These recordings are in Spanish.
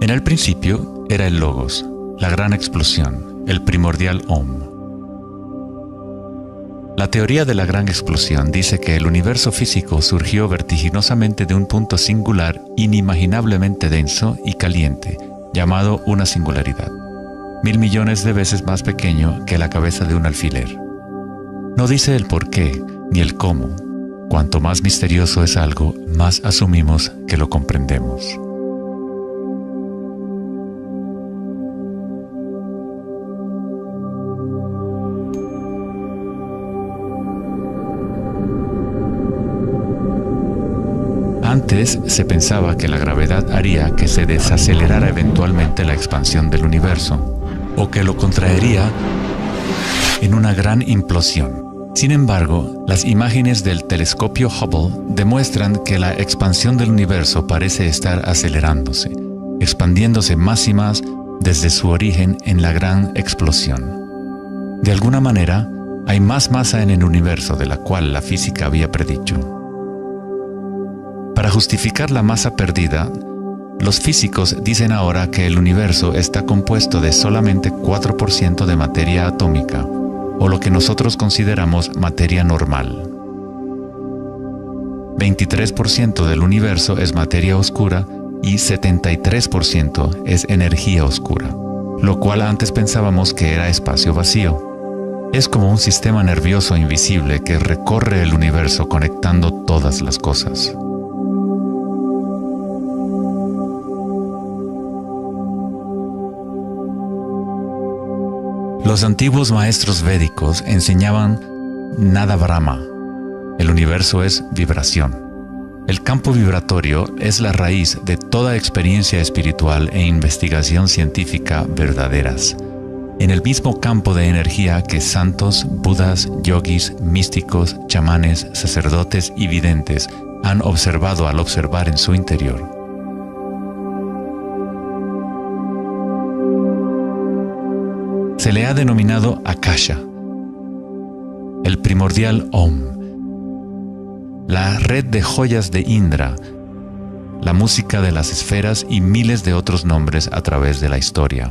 En el principio era el Logos, la gran explosión, el primordial Om. La teoría de la gran explosión dice que el universo físico surgió vertiginosamente de un punto singular inimaginablemente denso y caliente, llamado una singularidad, 1000 millones de veces más pequeño que la cabeza de un alfiler. No dice el por qué ni el cómo. Cuanto más misterioso es algo, más asumimos que lo comprendemos. Antes se pensaba que la gravedad haría que se desacelerara eventualmente la expansión del universo, o que lo contraería en una gran implosión. Sin embargo, las imágenes del telescopio Hubble demuestran que la expansión del universo parece estar acelerándose, expandiéndose más y más desde su origen en la gran explosión. De alguna manera, hay más masa en el universo de la cual la física había predicho. Para justificar la masa perdida, los físicos dicen ahora que el universo está compuesto de solamente 4% de materia atómica, o lo que nosotros consideramos materia normal. 23% del universo es materia oscura y 73% es energía oscura, lo cual antes pensábamos que era espacio vacío. Es como un sistema nervioso invisible que recorre el universo conectando todas las cosas. Los antiguos maestros védicos enseñaban Nada Brahma. El universo es vibración. El campo vibratorio es la raíz de toda experiencia espiritual e investigación científica verdaderas. En el mismo campo de energía que santos, budas, yogis, místicos, chamanes, sacerdotes y videntes han observado al observar en su interior. Se le ha denominado Akasha, el primordial Om, la red de joyas de Indra, la música de las esferas y miles de otros nombres a través de la historia.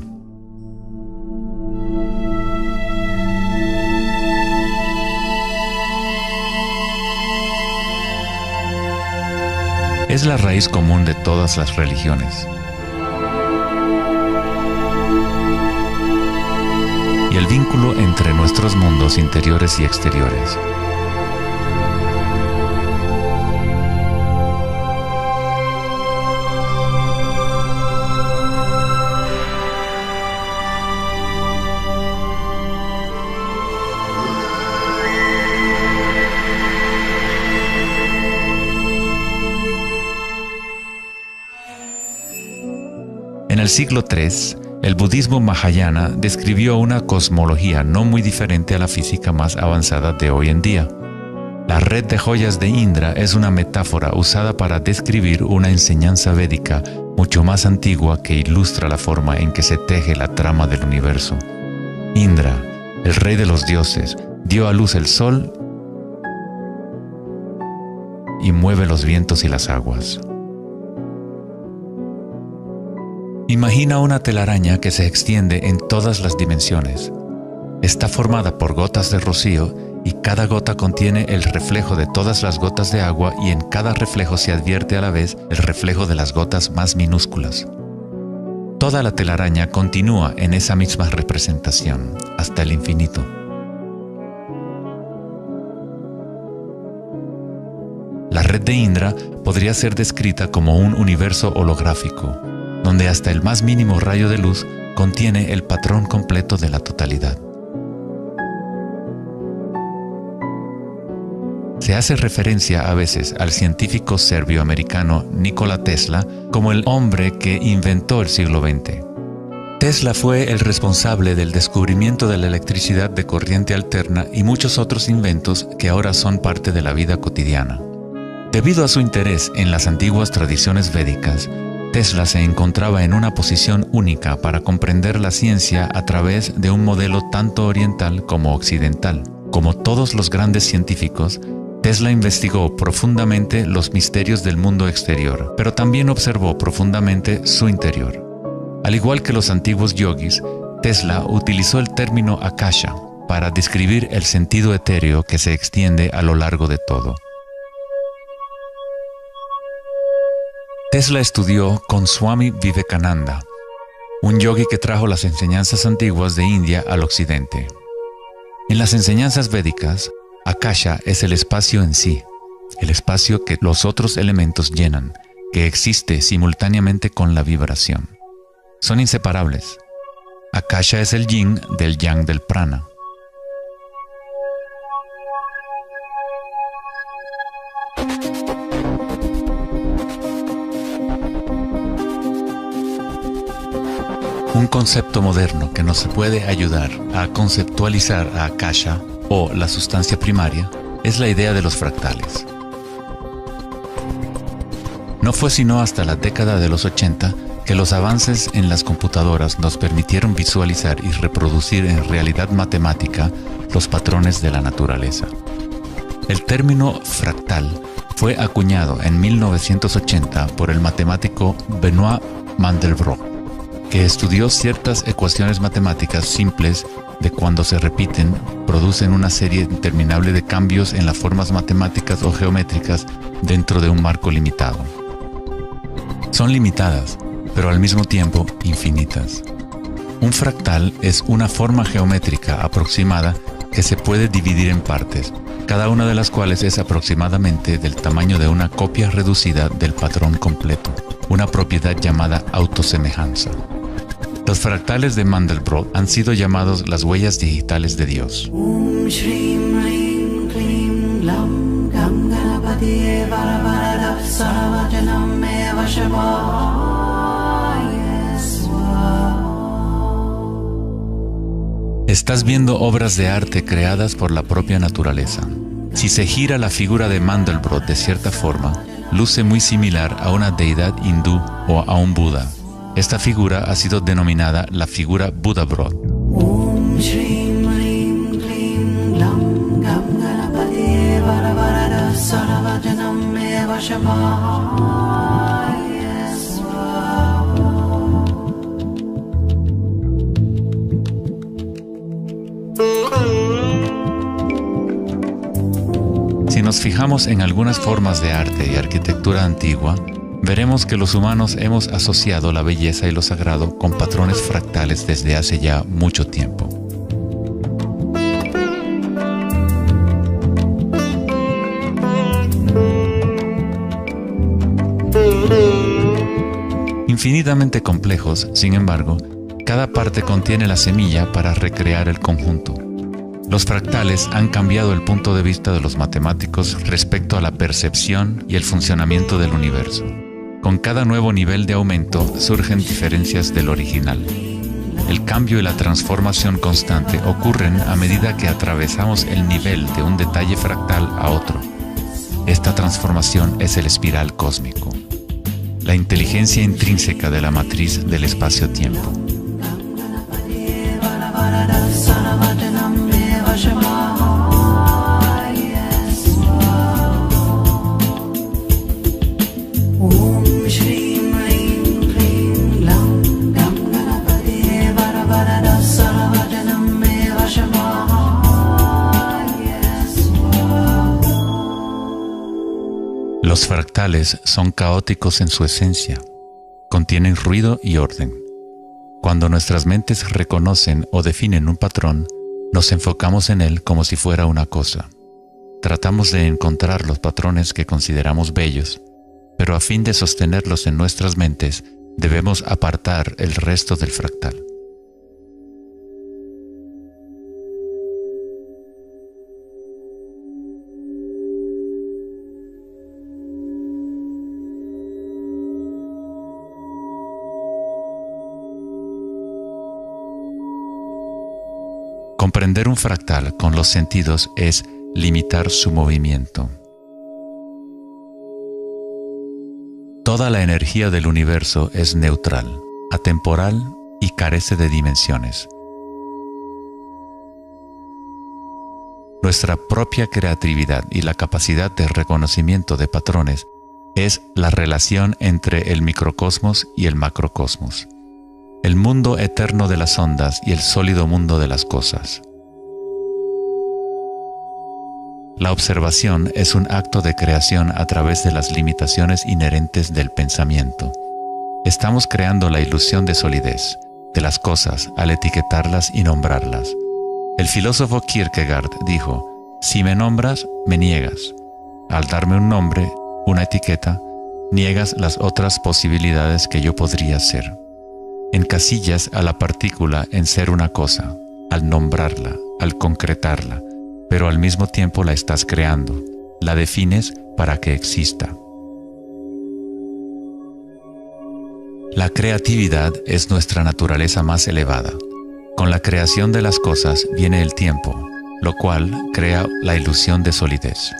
Es la raíz común de todas las religiones. Y el vínculo entre nuestros mundos interiores y exteriores. En el siglo III, el budismo Mahayana describió una cosmología no muy diferente a la física más avanzada de hoy en día. La red de joyas de Indra es una metáfora usada para describir una enseñanza védica mucho más antigua que ilustra la forma en que se teje la trama del universo. Indra, el rey de los dioses, dio a luz el sol y mueve los vientos y las aguas. Imagina una telaraña que se extiende en todas las dimensiones. Está formada por gotas de rocío y cada gota contiene el reflejo de todas las gotas de agua y en cada reflejo se advierte a la vez el reflejo de las gotas más minúsculas. Toda la telaraña continúa en esa misma representación hasta el infinito. La red de Indra podría ser descrita como un universo holográfico, donde hasta el más mínimo rayo de luz contiene el patrón completo de la totalidad. Se hace referencia a veces al científico serbio-americano Nikola Tesla como el hombre que inventó el siglo XX. Tesla fue el responsable del descubrimiento de la electricidad de corriente alterna y muchos otros inventos que ahora son parte de la vida cotidiana. Debido a su interés en las antiguas tradiciones védicas, Tesla se encontraba en una posición única para comprender la ciencia a través de un modelo tanto oriental como occidental. Como todos los grandes científicos, Tesla investigó profundamente los misterios del mundo exterior, pero también observó profundamente su interior. Al igual que los antiguos yogis, Tesla utilizó el término akasha para describir el sentido etéreo que se extiende a lo largo de todo. Tesla estudió con Swami Vivekananda, un yogi que trajo las enseñanzas antiguas de India al occidente. En las enseñanzas védicas, akasha es el espacio en sí, el espacio que los otros elementos llenan, que existe simultáneamente con la vibración. Son inseparables. Akasha es el yin del yang del prana. Un concepto moderno que nos puede ayudar a conceptualizar a Akasha, o la sustancia primaria, es la idea de los fractales. No fue sino hasta la década de los 80 que los avances en las computadoras nos permitieron visualizar y reproducir en realidad matemática los patrones de la naturaleza. El término fractal fue acuñado en 1980 por el matemático Benoit Mandelbrot, que estudió ciertas ecuaciones matemáticas simples de cuando se repiten, producen una serie interminable de cambios en las formas matemáticas o geométricas dentro de un marco limitado. Son limitadas, pero al mismo tiempo infinitas. Un fractal es una forma geométrica aproximada que se puede dividir en partes, cada una de las cuales es aproximadamente del tamaño de una copia reducida del patrón completo, una propiedad llamada autosemejanza. Los fractales de Mandelbrot han sido llamados las huellas digitales de Dios. Estás viendo obras de arte creadas por la propia naturaleza. Si se gira la figura de Mandelbrot de cierta forma, luce muy similar a una deidad hindú o a un Buda. Esta figura ha sido denominada la figura Buddhabrot. Si nos fijamos en algunas formas de arte y arquitectura antigua, veremos que los humanos hemos asociado la belleza y lo sagrado con patrones fractales desde hace ya mucho tiempo. Infinitamente complejos, sin embargo, cada parte contiene la semilla para recrear el conjunto. Los fractales han cambiado el punto de vista de los matemáticos respecto a la percepción y el funcionamiento del universo. Con cada nuevo nivel de aumento surgen diferencias del original. El cambio y la transformación constante ocurren a medida que atravesamos el nivel de un detalle fractal a otro. Esta transformación es el espiral cósmico, la inteligencia intrínseca de la matriz del espacio-tiempo. Los fractales son caóticos en su esencia, contienen ruido y orden. Cuando nuestras mentes reconocen o definen un patrón, nos enfocamos en él como si fuera una cosa. Tratamos de encontrar los patrones que consideramos bellos, pero a fin de sostenerlos en nuestras mentes, debemos apartar el resto del fractal. Comprender un fractal con los sentidos es limitar su movimiento. Toda la energía del universo es neutral, atemporal y carece de dimensiones. Nuestra propia creatividad y la capacidad de reconocimiento de patrones es la relación entre el microcosmos y el macrocosmos. el mundo eterno de las ondas y el sólido mundo de las cosas. La observación es un acto de creación a través de las limitaciones inherentes del pensamiento. Estamos creando la ilusión de solidez de las cosas al etiquetarlas y nombrarlas. El filósofo Kierkegaard dijo: si me nombras, me niegas. Al darme un nombre, una etiqueta, niegas las otras posibilidades que yo podría ser. Encasillas a la partícula en ser una cosa, al nombrarla, al concretarla, pero al mismo tiempo la estás creando, la defines para que exista. La creatividad es nuestra naturaleza más elevada. Con la creación de las cosas viene el tiempo, lo cual crea la ilusión de solidez.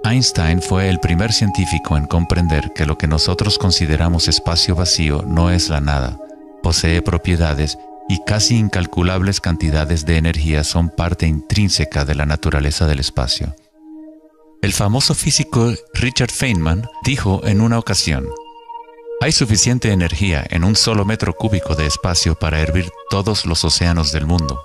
Einstein fue el primer científico en comprender que lo que nosotros consideramos espacio vacío no es la nada, posee propiedades y casi incalculables cantidades de energía son parte intrínseca de la naturaleza del espacio. El famoso físico Richard Feynman dijo en una ocasión: hay suficiente energía en un solo metro cúbico de espacio para hervir todos los océanos del mundo.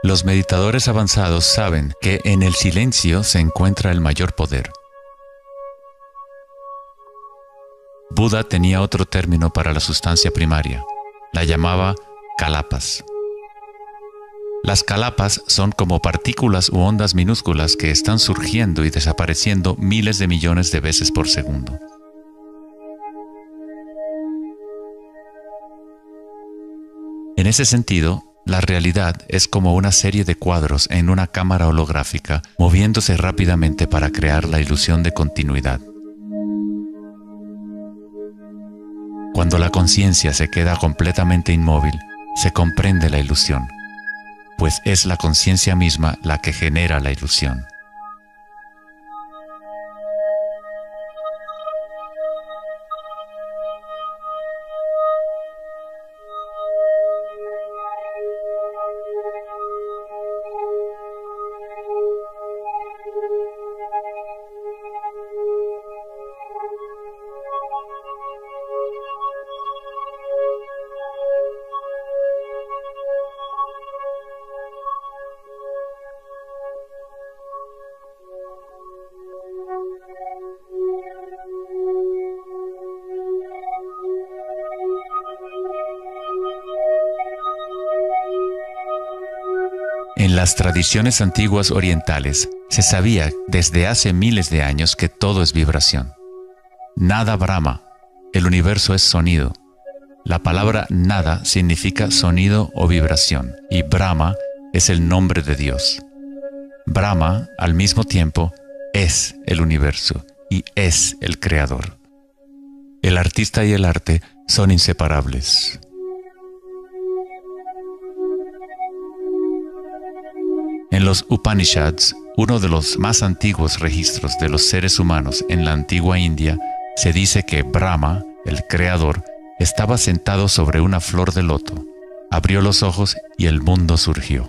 Los meditadores avanzados saben que en el silencio se encuentra el mayor poder. Buda tenía otro término para la sustancia primaria. La llamaba kalapas. Las kalapas son como partículas u ondas minúsculas que están surgiendo y desapareciendo miles de millones de veces por segundo. En ese sentido, la realidad es como una serie de cuadros en una cámara holográfica moviéndose rápidamente para crear la ilusión de continuidad. Cuando la conciencia se queda completamente inmóvil, se comprende la ilusión, pues es la conciencia misma la que genera la ilusión. En las tradiciones antiguas orientales se sabía desde hace miles de años que todo es vibración. Nada Brahma, el universo es sonido. La palabra nada significa sonido o vibración y Brahma es el nombre de Dios. Brahma, al mismo tiempo, es el universo y es el creador. El artista y el arte son inseparables. En los Upanishads, uno de los más antiguos registros de los seres humanos en la antigua India, se dice que Brahma, el creador, estaba sentado sobre una flor de loto, abrió los ojos y el mundo surgió.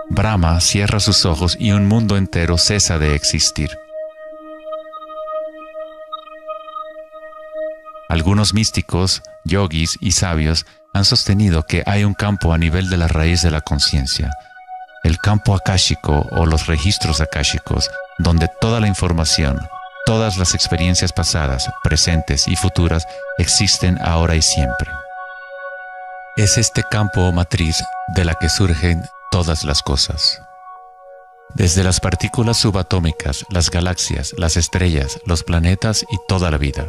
Brahma cierra sus ojos y un mundo entero cesa de existir. Algunos místicos, yogis y sabios han sostenido que hay un campo a nivel de la raíz de la conciencia, el campo akáshico o los registros akáshicos, donde toda la información, todas las experiencias pasadas, presentes y futuras existen ahora y siempre. Es este campo o matriz de la que surgen todas las cosas. Desde las partículas subatómicas, las galaxias, las estrellas, los planetas y toda la vida.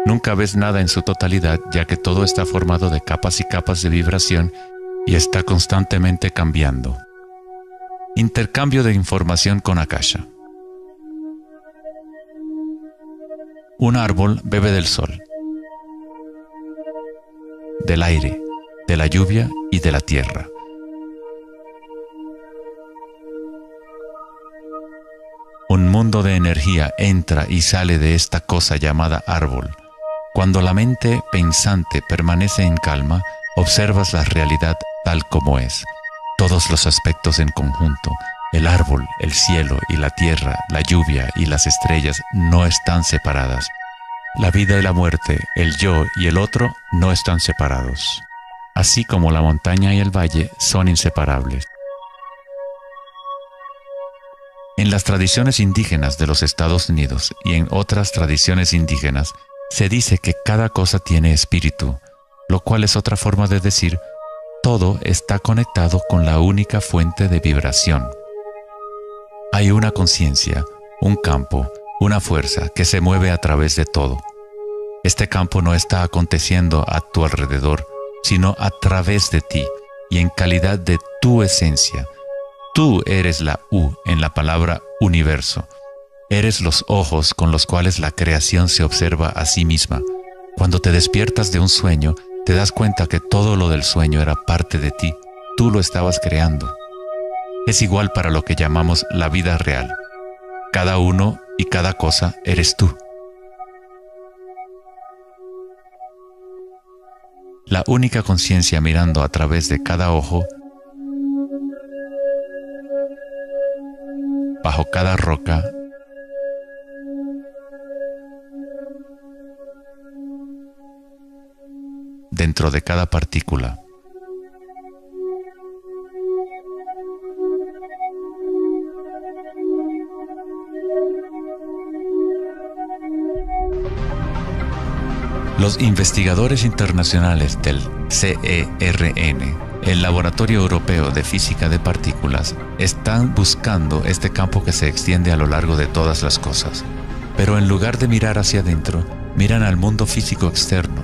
Nunca ves nada en su totalidad, ya que todo está formado de capas y capas de vibración y está constantemente cambiando. Intercambio de información con Akasha. Un árbol bebe del sol, del aire, de la lluvia y de la tierra. Un mundo de energía entra y sale de esta cosa llamada árbol. Cuando la mente pensante permanece en calma, observas la realidad tal como es. Todos los aspectos en conjunto, el árbol, el cielo y la tierra, la lluvia y las estrellas no están separadas. La vida y la muerte, el yo y el otro no están separados. Así como la montaña y el valle son inseparables. En las tradiciones indígenas de los Estados Unidos y en otras tradiciones indígenas, se dice que cada cosa tiene espíritu, lo cual es otra forma de decir, todo está conectado con la única fuente de vibración. Hay una conciencia, un campo, una fuerza que se mueve a través de todo. Este campo no está aconteciendo a tu alrededor, sino a través de ti y en calidad de tu esencia. Tú eres la U en la palabra universo. Eres los ojos con los cuales la creación se observa a sí misma. Cuando te despiertas de un sueño, te das cuenta que todo lo del sueño era parte de ti. Tú lo estabas creando. Es igual para lo que llamamos la vida real. Cada uno y cada cosa eres tú. La única conciencia mirando a través de cada ojo, bajo cada roca, dentro de cada partícula. Los investigadores internacionales del CERN, el Laboratorio Europeo de Física de Partículas, están buscando este campo que se extiende a lo largo de todas las cosas. Pero en lugar de mirar hacia adentro, miran al mundo físico externo.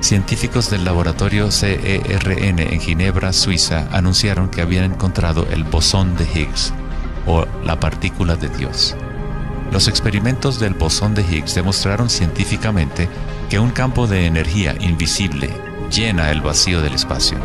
Científicos del laboratorio CERN en Ginebra, Suiza, anunciaron que habían encontrado el bosón de Higgs, o la partícula de Dios. Los experimentos del bosón de Higgs demostraron científicamente que un campo de energía invisible llena el vacío del espacio.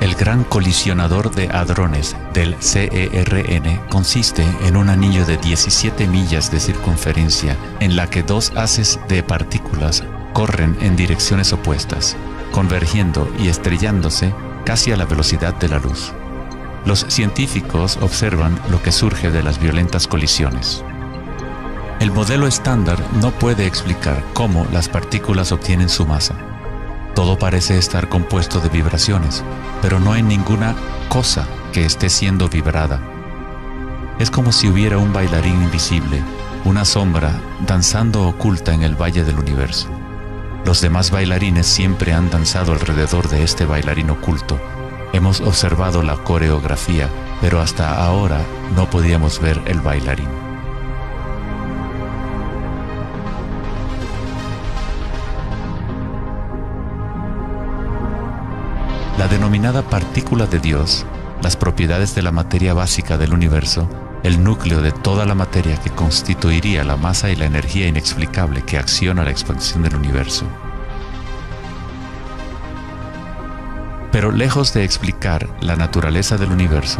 El gran colisionador de hadrones del CERN consiste en un anillo de 17 millas de circunferencia en la que dos haces de partículas corren en direcciones opuestas, convergiendo y estrellándose casi a la velocidad de la luz. Los científicos observan lo que surge de las violentas colisiones. El modelo estándar no puede explicar cómo las partículas obtienen su masa. Todo parece estar compuesto de vibraciones, pero no hay ninguna cosa que esté siendo vibrada. Es como si hubiera un bailarín invisible, una sombra, danzando oculta en el valle del universo. Los demás bailarines siempre han danzado alrededor de este bailarín oculto. Hemos observado la coreografía, pero hasta ahora no podíamos ver el bailarín. La denominada partícula de Dios, las propiedades de la materia básica del universo, el núcleo de toda la materia que constituiría la masa y la energía inexplicable que acciona la expansión del universo. Pero lejos de explicar la naturaleza del universo,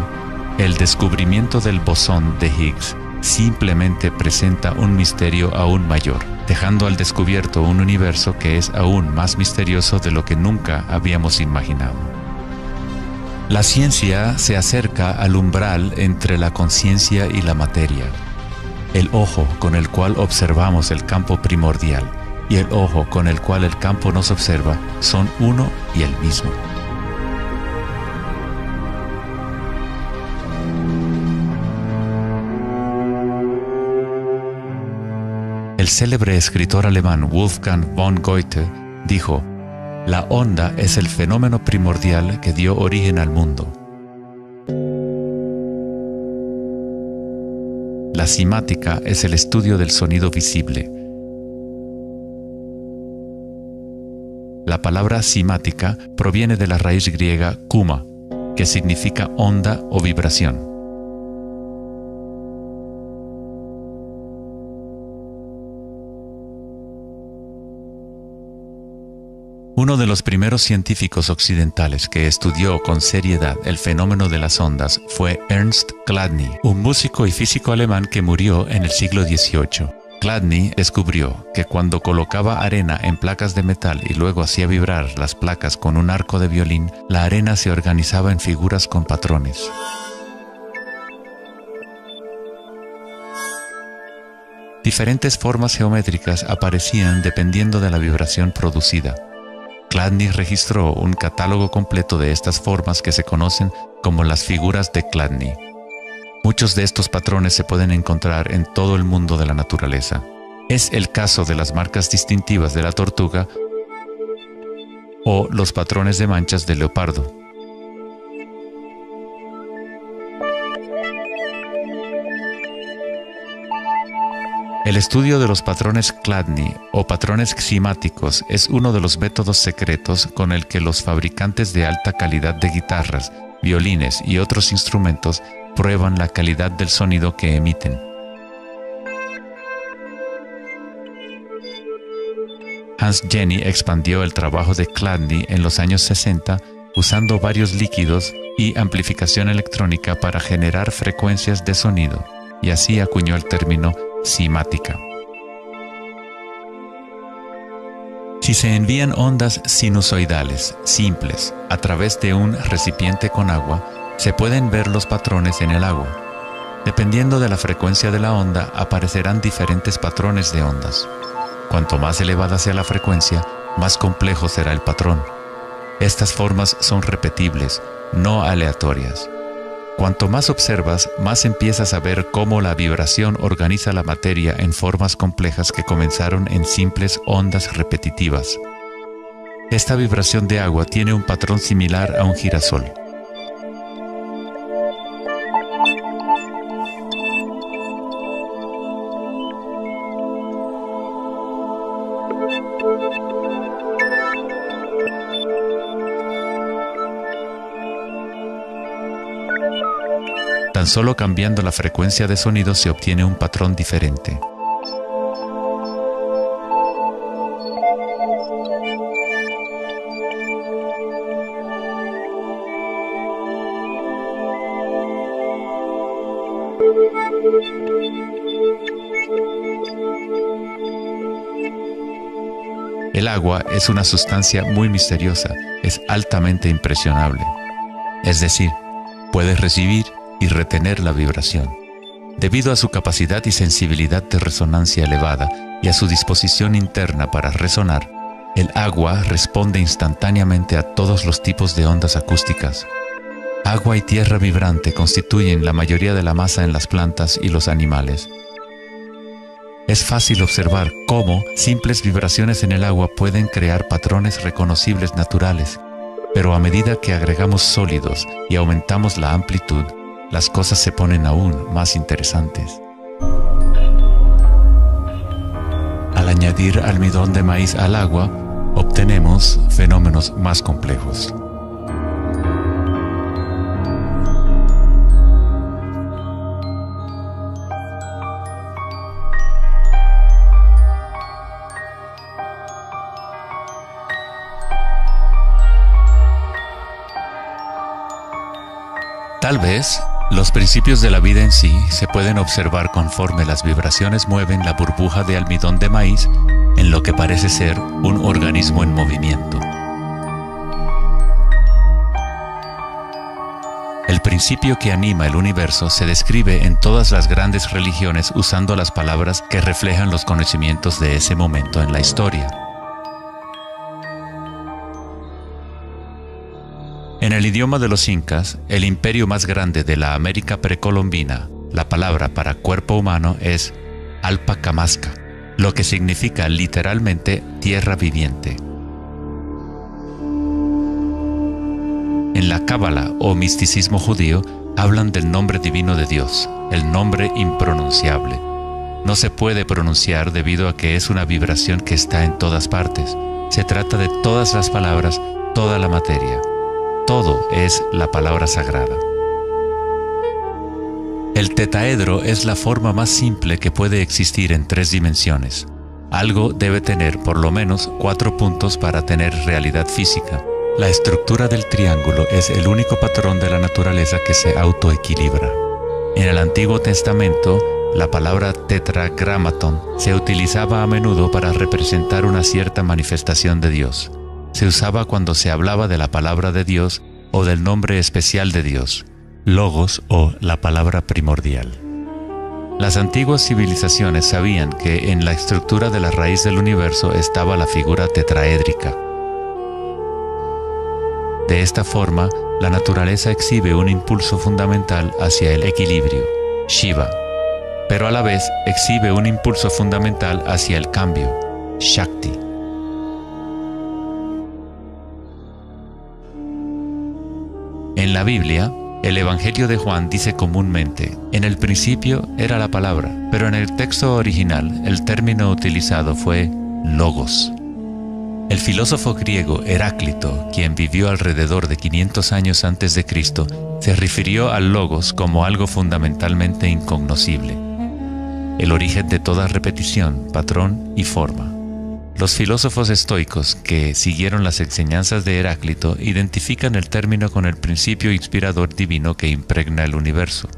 el descubrimiento del bosón de Higgs simplemente presenta un misterio aún mayor, dejando al descubierto un universo que es aún más misterioso de lo que nunca habíamos imaginado. La ciencia se acerca al umbral entre la conciencia y la materia. El ojo con el cual observamos el campo primordial y el ojo con el cual el campo nos observa son uno y el mismo. El célebre escritor alemán Wolfgang von Goethe dijo: "La onda es el fenómeno primordial que dio origen al mundo". La cimática es el estudio del sonido visible. La palabra cimática proviene de la raíz griega kuma, que significa onda o vibración. Uno de los primeros científicos occidentales que estudió con seriedad el fenómeno de las ondas fue Ernst Chladni, un músico y físico alemán que murió en el siglo XVIII. Chladni descubrió que cuando colocaba arena en placas de metal y luego hacía vibrar las placas con un arco de violín, la arena se organizaba en figuras con patrones. Diferentes formas geométricas aparecían dependiendo de la vibración producida. Chladni registró un catálogo completo de estas formas que se conocen como las figuras de Chladni. Muchos de estos patrones se pueden encontrar en todo el mundo de la naturaleza. Es el caso de las marcas distintivas de la tortuga o los patrones de manchas del leopardo. El estudio de los patrones Chladni o patrones ximáticos es uno de los métodos secretos con el que los fabricantes de alta calidad de guitarras, violines y otros instrumentos prueban la calidad del sonido que emiten. Hans Jenny expandió el trabajo de Chladni en los años 60 usando varios líquidos y amplificación electrónica para generar frecuencias de sonido, y así acuñó el término cimática. Si se envían ondas sinusoidales simples a través de un recipiente con agua, se pueden ver los patrones en el agua. Dependiendo de la frecuencia de la onda, aparecerán diferentes patrones de ondas. Cuanto más elevada sea la frecuencia, más complejo será el patrón. Estas formas son repetibles, no aleatorias. Cuanto más observas, más empiezas a ver cómo la vibración organiza la materia en formas complejas que comenzaron en simples ondas repetitivas. Esta vibración de agua tiene un patrón similar a un girasol. Tan solo cambiando la frecuencia de sonido se obtiene un patrón diferente. El agua es una sustancia muy misteriosa, es altamente impresionable. Es decir, puede recibir y retener la vibración. Debido a su capacidad y sensibilidad de resonancia elevada y a su disposición interna para resonar, el agua responde instantáneamente a todos los tipos de ondas acústicas. Agua y tierra vibrante constituyen la mayoría de la masa en las plantas y los animales. Es fácil observar cómo simples vibraciones en el agua pueden crear patrones reconocibles naturales, pero a medida que agregamos sólidos y aumentamos la amplitud, las cosas se ponen aún más interesantes. Al añadir almidón de maíz al agua, obtenemos fenómenos más complejos. Tal vez, los principios de la vida en sí se pueden observar conforme las vibraciones mueven la burbuja de almidón de maíz en lo que parece ser un organismo en movimiento. El principio que anima el universo se describe en todas las grandes religiones usando las palabras que reflejan los conocimientos de ese momento en la historia. En el idioma de los incas, el imperio más grande de la América precolombina, la palabra para cuerpo humano es Alpacamasca, lo que significa literalmente tierra viviente. En la Cábala o misticismo judío hablan del nombre divino de Dios, el nombre impronunciable. No se puede pronunciar debido a que es una vibración que está en todas partes. Se trata de todas las palabras, toda la materia. Todo es la palabra sagrada. El tetaedro es la forma más simple que puede existir en 3 dimensiones. Algo debe tener por lo menos 4 puntos para tener realidad física. La estructura del triángulo es el único patrón de la naturaleza que se autoequilibra. En el Antiguo Testamento, la palabra tetragramaton se utilizaba a menudo para representar una cierta manifestación de Dios. Se usaba cuando se hablaba de la palabra de Dios o del nombre especial de Dios, logos o la palabra primordial. Las antiguas civilizaciones sabían que en la estructura de la raíz del universo estaba la figura tetraédrica. De esta forma, la naturaleza exhibe un impulso fundamental hacia el equilibrio, Shiva, pero a la vez exhibe un impulso fundamental hacia el cambio, Shakti. En la Biblia, el Evangelio de Juan dice comúnmente, en el principio era la palabra, pero en el texto original el término utilizado fue logos. El filósofo griego Heráclito, quien vivió alrededor de 500 años antes de Cristo, se refirió al logos como algo fundamentalmente incognoscible, el origen de toda repetición, patrón y forma. Los filósofos estoicos que siguieron las enseñanzas de Heráclito identifican el término con el principio inspirador divino que impregna el universo.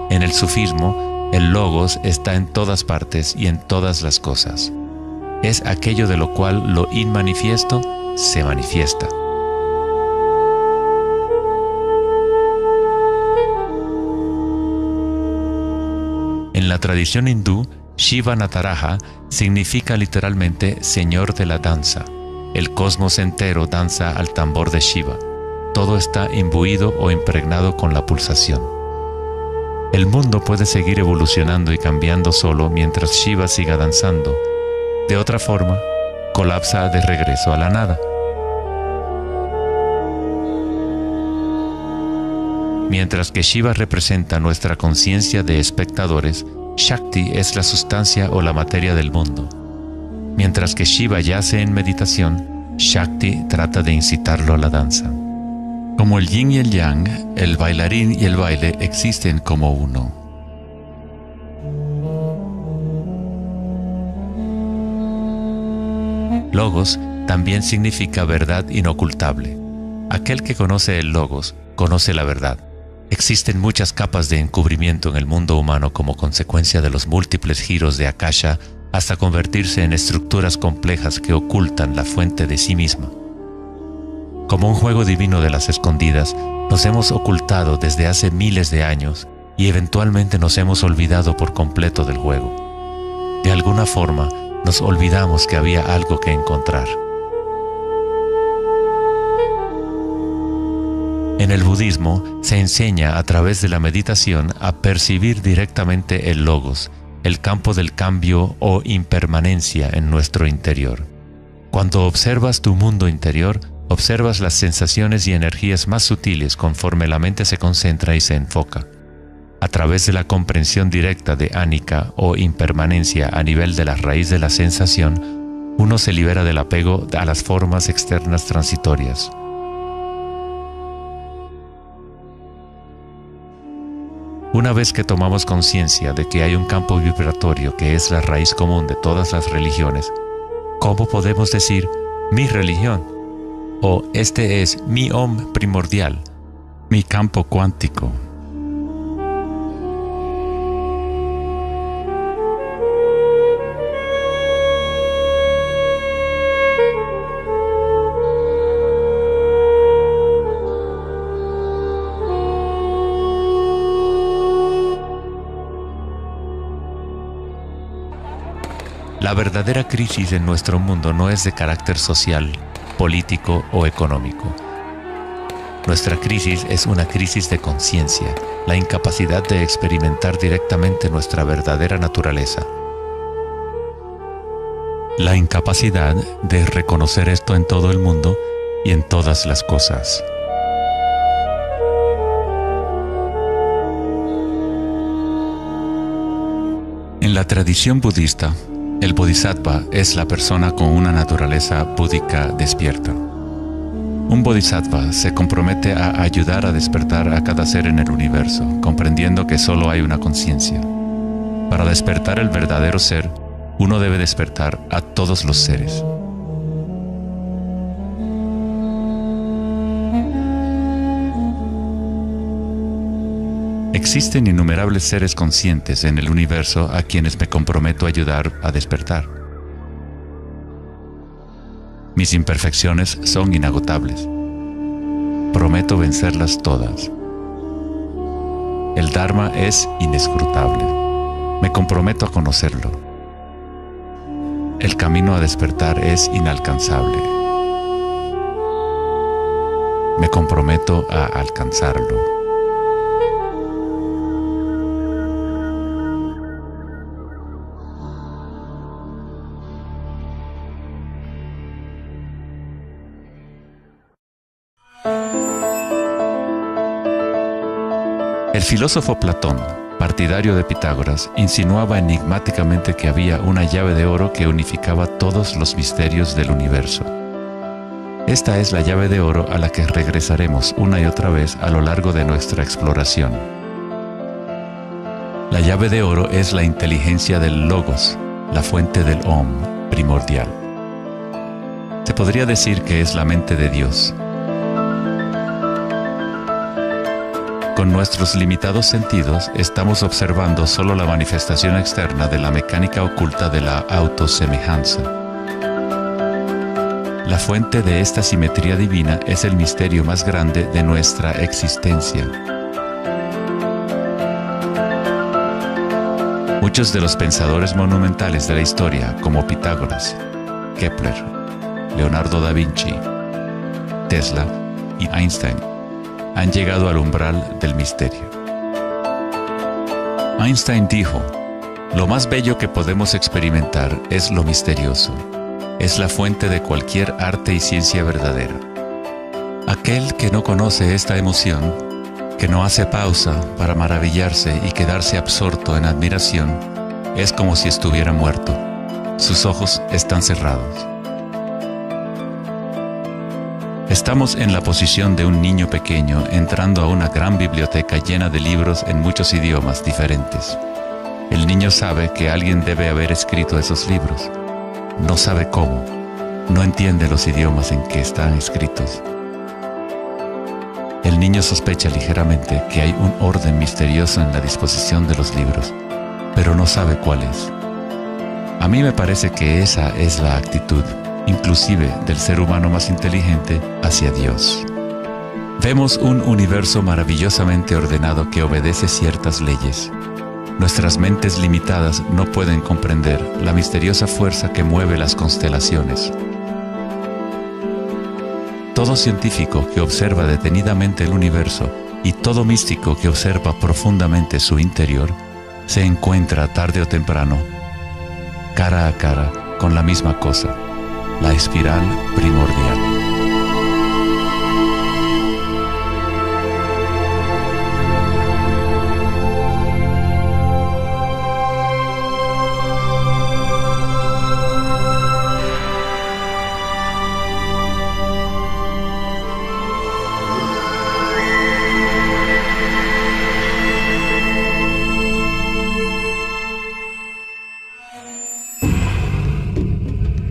En el sufismo, el logos está en todas partes y en todas las cosas. Es aquello de lo cual lo inmanifiesto se manifiesta. En la tradición hindú, Shiva Nataraja significa literalmente Señor de la danza. El cosmos entero danza al tambor de Shiva. Todo está imbuido o impregnado con la pulsación. El mundo puede seguir evolucionando y cambiando solo mientras Shiva siga danzando. De otra forma, colapsa de regreso a la nada. Mientras que Shiva representa nuestra conciencia de espectadores, Shakti es la sustancia o la materia del mundo. Mientras que Shiva yace en meditación, Shakti trata de incitarlo a la danza. Como el yin y el yang, el bailarín y el baile existen como uno. Logos también significa verdad inocultable. Aquel que conoce el logos, conoce la verdad. Existen muchas capas de encubrimiento en el mundo humano como consecuencia de los múltiples giros de Akasha hasta convertirse en estructuras complejas que ocultan la fuente de sí misma. Como un juego divino de las escondidas, nos hemos ocultado desde hace miles de años y eventualmente nos hemos olvidado por completo del juego. De alguna forma, nos olvidamos que había algo que encontrar. En el budismo se enseña a través de la meditación a percibir directamente el logos, el campo del cambio o impermanencia en nuestro interior. Cuando observas tu mundo interior, observas las sensaciones y energías más sutiles conforme la mente se concentra y se enfoca. A través de la comprensión directa de anicca o impermanencia a nivel de la raíz de la sensación, uno se libera del apego a las formas externas transitorias. Una vez que tomamos conciencia de que hay un campo vibratorio que es la raíz común de todas las religiones, ¿cómo podemos decir mi religión? O este es mi Om primordial, mi campo cuántico. La verdadera crisis en nuestro mundo no es de carácter social, político o económico. Nuestra crisis es una crisis de conciencia, la incapacidad de experimentar directamente nuestra verdadera naturaleza. La incapacidad de reconocer esto en todo el mundo y en todas las cosas. En la tradición budista, el bodhisattva es la persona con una naturaleza búdica despierta. Un bodhisattva se compromete a ayudar a despertar a cada ser en el universo, comprendiendo que solo hay una conciencia. Para despertar el verdadero ser, uno debe despertar a todos los seres. Existen innumerables seres conscientes en el universo a quienes me comprometo a ayudar a despertar. Mis imperfecciones son inagotables. Prometo vencerlas todas. El Dharma es inescrutable. Me comprometo a conocerlo. El camino a despertar es inalcanzable. Me comprometo a alcanzarlo. El filósofo Platón, partidario de Pitágoras, insinuaba enigmáticamente que había una llave de oro que unificaba todos los misterios del universo. Esta es la llave de oro a la que regresaremos una y otra vez a lo largo de nuestra exploración. La llave de oro es la inteligencia del Logos, la fuente del Om primordial. Se podría decir que es la mente de Dios. Con nuestros limitados sentidos, estamos observando solo la manifestación externa de la mecánica oculta de la autosemejanza. La fuente de esta simetría divina es el misterio más grande de nuestra existencia. Muchos de los pensadores monumentales de la historia, como Pitágoras, Kepler, Leonardo da Vinci, Tesla y Einstein, han llegado al umbral del misterio. Einstein dijo: "Lo más bello que podemos experimentar es lo misterioso. Es la fuente de cualquier arte y ciencia verdadera. Aquel que no conoce esta emoción, que no hace pausa para maravillarse y quedarse absorto en admiración, es como si estuviera muerto. Sus ojos están cerrados". Estamos en la posición de un niño pequeño entrando a una gran biblioteca llena de libros en muchos idiomas diferentes. El niño sabe que alguien debe haber escrito esos libros. No sabe cómo. No entiende los idiomas en que están escritos. El niño sospecha ligeramente que hay un orden misterioso en la disposición de los libros, pero no sabe cuál es. A mí me parece que esa es la actitud, inclusive del ser humano más inteligente, hacia Dios. Vemos un universo maravillosamente ordenado que obedece ciertas leyes. Nuestras mentes limitadas no pueden comprender la misteriosa fuerza que mueve las constelaciones. Todo científico que observa detenidamente el universo y todo místico que observa profundamente su interior, se encuentra tarde o temprano, cara a cara, con la misma cosa: la espiral primordial.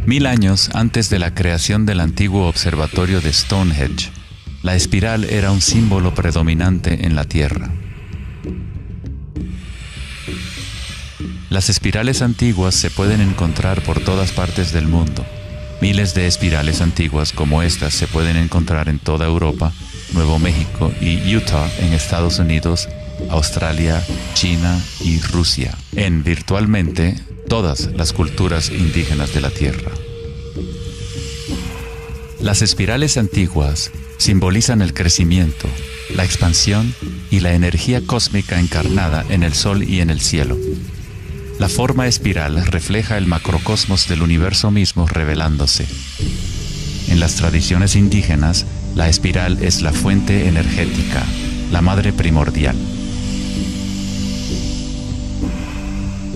Mil años antes de la creación del antiguo observatorio de Stonehenge, la espiral era un símbolo predominante en la Tierra. Las espirales antiguas se pueden encontrar por todas partes del mundo. Miles de espirales antiguas como estas se pueden encontrar en toda Europa, Nuevo México y Utah en Estados Unidos, Australia, China y Rusia, en virtualmente todas las culturas indígenas de la Tierra. Las espirales antiguas simbolizan el crecimiento, la expansión y la energía cósmica encarnada en el Sol y en el cielo. La forma espiral refleja el macrocosmos del universo mismo revelándose. En las tradiciones indígenas, la espiral es la fuente energética, la madre primordial.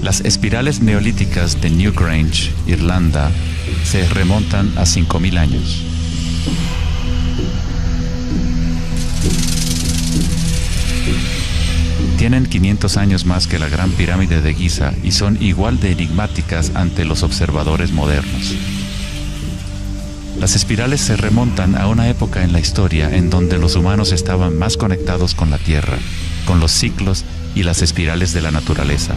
Las espirales neolíticas de Newgrange, Irlanda, se remontan a 5000 años. tienen 500 años más que la Gran Pirámide de Giza y son igual de enigmáticas ante los observadores modernos. Las espirales se remontan a una época en la historia en donde los humanos estaban más conectados con la Tierra, con los ciclos y las espirales de la naturaleza.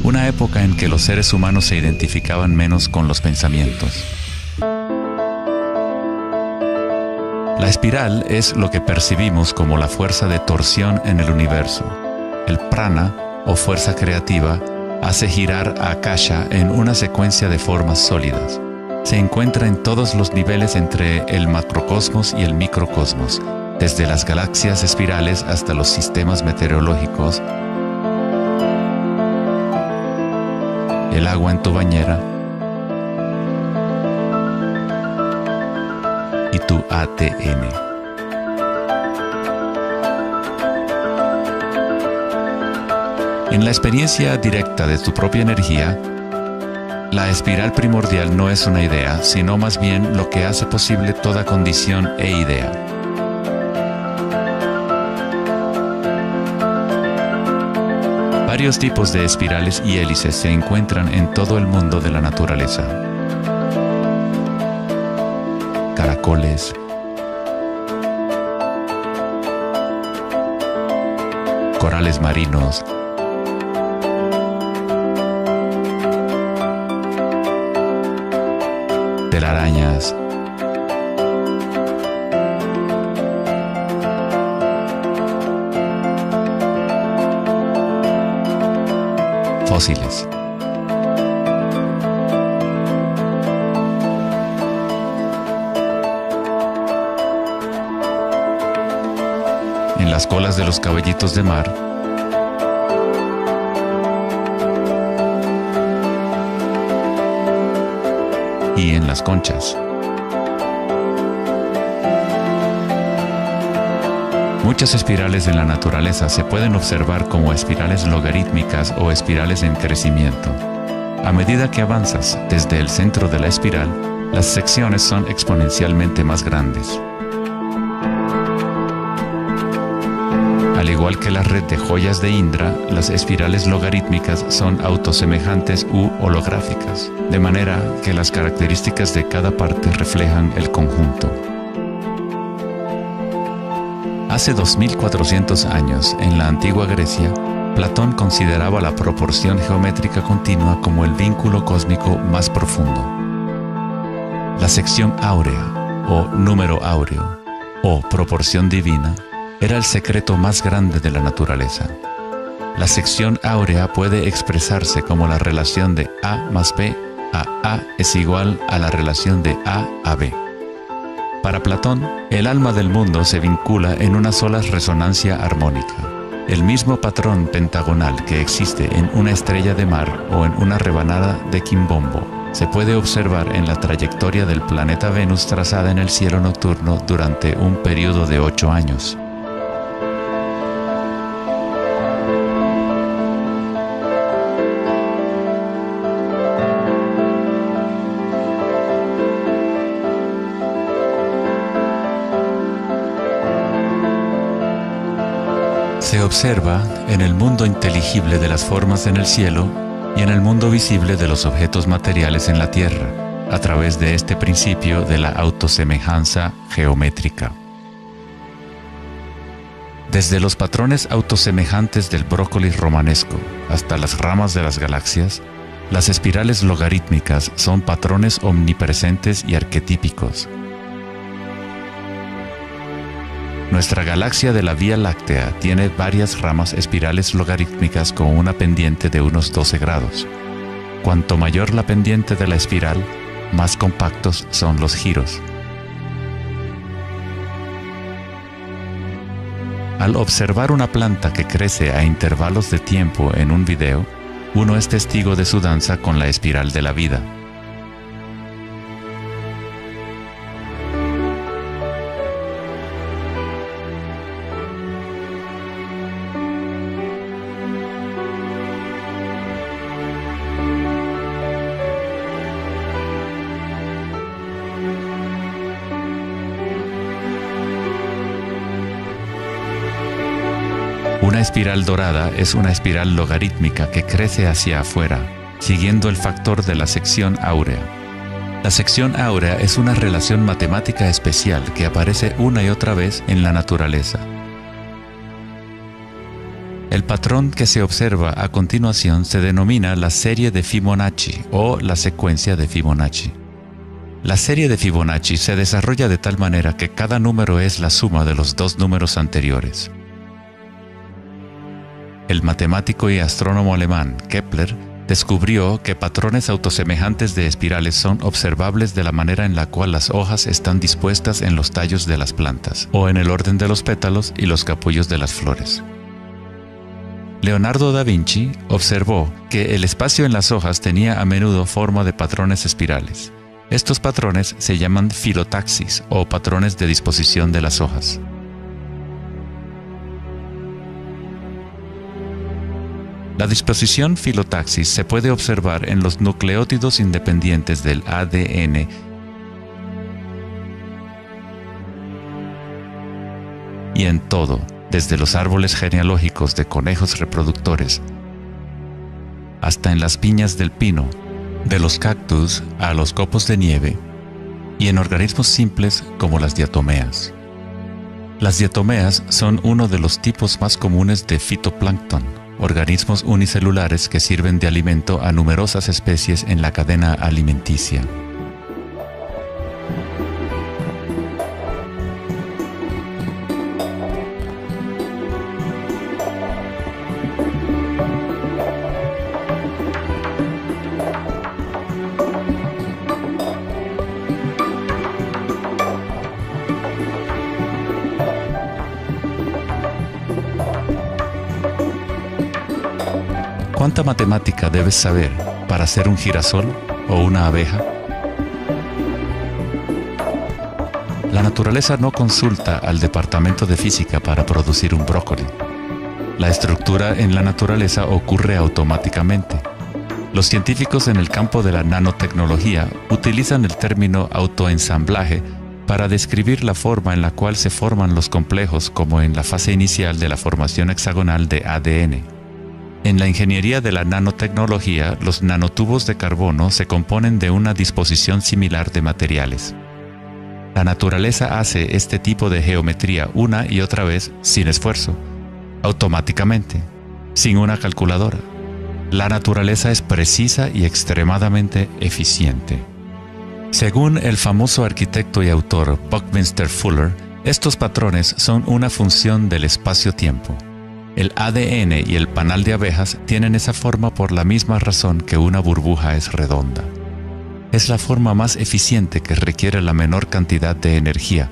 Una época en que los seres humanos se identificaban menos con los pensamientos. La espiral es lo que percibimos como la fuerza de torsión en el universo. El prana, o fuerza creativa, hace girar a Akasha en una secuencia de formas sólidas. Se encuentra en todos los niveles entre el macrocosmos y el microcosmos, desde las galaxias espirales hasta los sistemas meteorológicos, el agua en tu bañera y tu ATM. En la experiencia directa de tu propia energía, la espiral primordial no es una idea, sino más bien lo que hace posible toda condición e idea. Varios tipos de espirales y hélices se encuentran en todo el mundo de la naturaleza. Caracoles, corales marinos, telarañas, fósiles. En las colas de los caballitos de mar, y en las conchas. Muchas espirales en la naturaleza se pueden observar como espirales logarítmicas o espirales en crecimiento. A medida que avanzas desde el centro de la espiral, las secciones son exponencialmente más grandes. Al igual que la red de joyas de Indra, las espirales logarítmicas son autosemejantes u holográficas, de manera que las características de cada parte reflejan el conjunto. Hace 2400 años, en la antigua Grecia, Platón consideraba la proporción geométrica continua como el vínculo cósmico más profundo. La sección áurea, o número áureo, o proporción divina, era el secreto más grande de la naturaleza. La sección áurea puede expresarse como la relación de A más B a A es igual a la relación de A a B. Para Platón, el alma del mundo se vincula en una sola resonancia armónica. El mismo patrón pentagonal que existe en una estrella de mar o en una rebanada de quimbombo se puede observar en la trayectoria del planeta Venus trazada en el cielo nocturno durante un periodo de 8 años. Se observa en el mundo inteligible de las formas en el cielo y en el mundo visible de los objetos materiales en la tierra, a través de este principio de la autosemejanza geométrica. Desde los patrones autosemejantes del brócoli romanesco hasta las ramas de las galaxias, las espirales logarítmicas son patrones omnipresentes y arquetípicos. Nuestra galaxia de la Vía Láctea tiene varias ramas espirales logarítmicas con una pendiente de unos 12 grados. Cuanto mayor la pendiente de la espiral, más compactos son los giros. Al observar una planta que crece a intervalos de tiempo en un video, uno es testigo de su danza con la espiral de la vida. Una espiral dorada es una espiral logarítmica que crece hacia afuera, siguiendo el factor de la sección áurea. La sección áurea es una relación matemática especial que aparece una y otra vez en la naturaleza. El patrón que se observa a continuación se denomina la serie de Fibonacci o la secuencia de Fibonacci. La serie de Fibonacci se desarrolla de tal manera que cada número es la suma de los dos números anteriores. El matemático y astrónomo alemán Kepler descubrió que patrones autosemejantes de espirales son observables de la manera en la cual las hojas están dispuestas en los tallos de las plantas, o en el orden de los pétalos y los capullos de las flores. Leonardo da Vinci observó que el espacio en las hojas tenía a menudo forma de patrones espirales. Estos patrones se llaman filotaxis o patrones de disposición de las hojas. La disposición filotaxis se puede observar en los nucleótidos independientes del ADN y en todo, desde los árboles genealógicos de conejos reproductores hasta en las piñas del pino, de los cactus a los copos de nieve, y en organismos simples como las diatomeas. Las diatomeas son uno de los tipos más comunes de fitoplancton, organismos unicelulares que sirven de alimento a numerosas especies en la cadena alimenticia. ¿Cuánta matemática debes saber para ser un girasol o una abeja? La naturaleza no consulta al departamento de física para producir un brócoli. La estructura en la naturaleza ocurre automáticamente. Los científicos en el campo de la nanotecnología utilizan el término autoensamblaje para describir la forma en la cual se forman los complejos, como en la fase inicial de la formación hexagonal de ADN. En la ingeniería de la nanotecnología, los nanotubos de carbono se componen de una disposición similar de materiales. La naturaleza hace este tipo de geometría una y otra vez sin esfuerzo, automáticamente, sin una calculadora. La naturaleza es precisa y extremadamente eficiente. Según el famoso arquitecto y autor Buckminster Fuller, estos patrones son una función del espacio-tiempo. El ADN y el panal de abejas tienen esa forma por la misma razón que una burbuja es redonda. Es la forma más eficiente que requiere la menor cantidad de energía.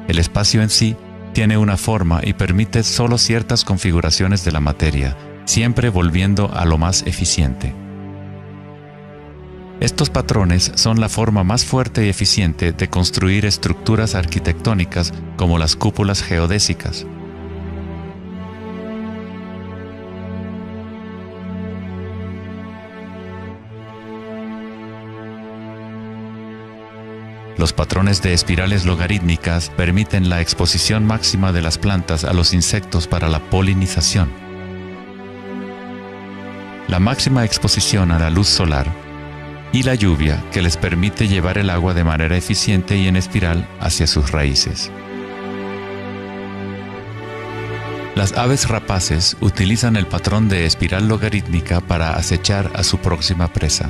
El espacio en sí tiene una forma y permite solo ciertas configuraciones de la materia, siempre volviendo a lo más eficiente. Estos patrones son la forma más fuerte y eficiente de construir estructuras arquitectónicas como las cúpulas geodésicas. Los patrones de espirales logarítmicas permiten la exposición máxima de las plantas a los insectos para la polinización. La máxima exposición a la luz solar y la lluvia que les permite llevar el agua de manera eficiente y en espiral hacia sus raíces. Las aves rapaces utilizan el patrón de espiral logarítmica para acechar a su próxima presa.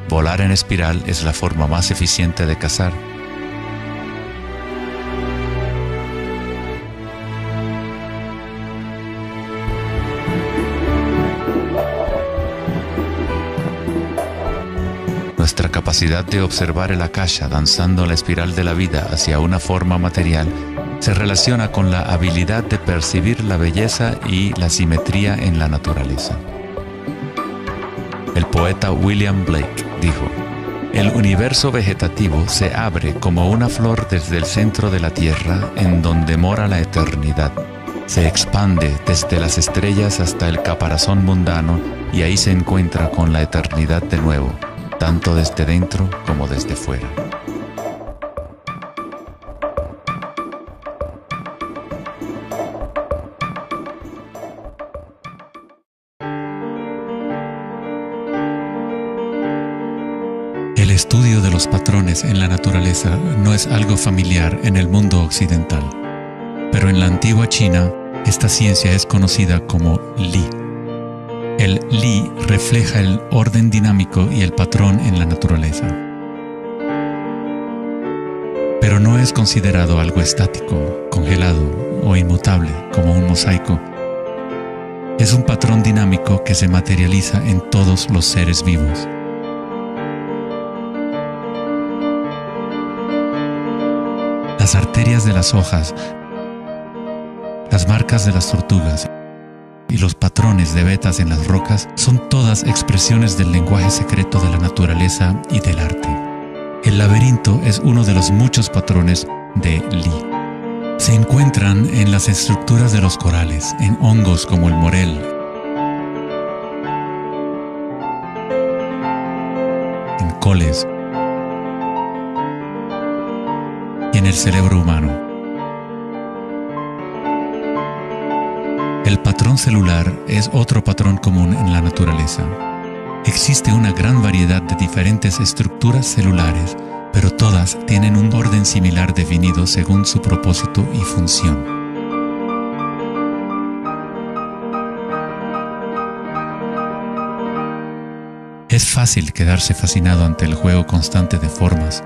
Volar en espiral es la forma más eficiente de cazar. Nuestra capacidad de observar el akasha danzando la espiral de la vida hacia una forma material se relaciona con la habilidad de percibir la belleza y la simetría en la naturaleza. El poeta William Blake dijo: "El universo vegetativo se abre como una flor desde el centro de la tierra en donde mora la eternidad. Se expande desde las estrellas hasta el caparazón mundano y ahí se encuentra con la eternidad de nuevo, tanto desde dentro como desde fuera". los patrones en la naturaleza no es algo familiar en el mundo occidental, pero en la antigua China, esta ciencia es conocida como Li. El Li refleja el orden dinámico y el patrón en la naturaleza. Pero no es considerado algo estático, congelado o inmutable como un mosaico. Es un patrón dinámico que se materializa en todos los seres vivos. Las arterias de las hojas, las marcas de las tortugas y los patrones de vetas en las rocas son todas expresiones del lenguaje secreto de la naturaleza y del arte. El laberinto es uno de los muchos patrones de Li. Se encuentran en las estructuras de los corales, en hongos como el morel, en coles y en el cerebro humano. El patrón celular es otro patrón común en la naturaleza. Existe una gran variedad de diferentes estructuras celulares, pero todas tienen un orden similar definido según su propósito y función. Es fácil quedarse fascinado ante el juego constante de formas,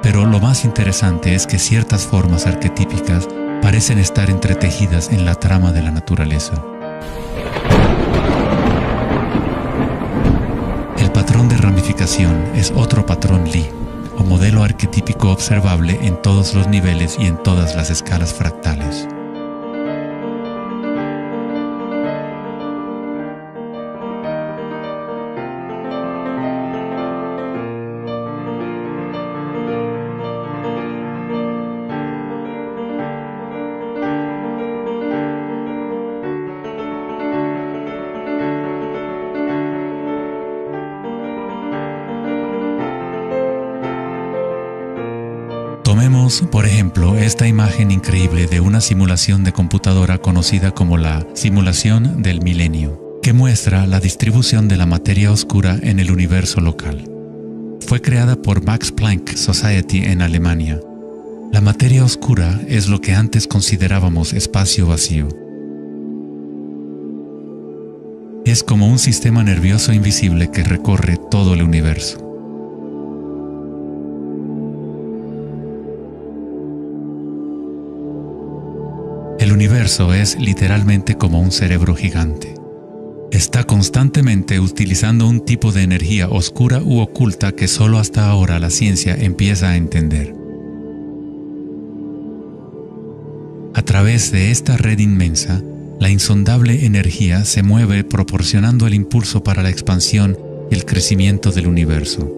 pero lo más interesante es que ciertas formas arquetípicas parecen estar entretejidas en la trama de la naturaleza. El patrón de ramificación es otro patrón Li, o modelo arquetípico observable en todos los niveles y en todas las escalas fractales. Tomemos, por ejemplo, esta imagen increíble de una simulación de computadora conocida como la simulación del milenio, que muestra la distribución de la materia oscura en el universo local. Fue creada por Max Planck Society en Alemania. La materia oscura es lo que antes considerábamos espacio vacío. Es como un sistema nervioso invisible que recorre todo el universo. El universo es literalmente como un cerebro gigante. Está constantemente utilizando un tipo de energía oscura u oculta que solo hasta ahora la ciencia empieza a entender. A través de esta red inmensa, la insondable energía se mueve proporcionando el impulso para la expansión y el crecimiento del universo.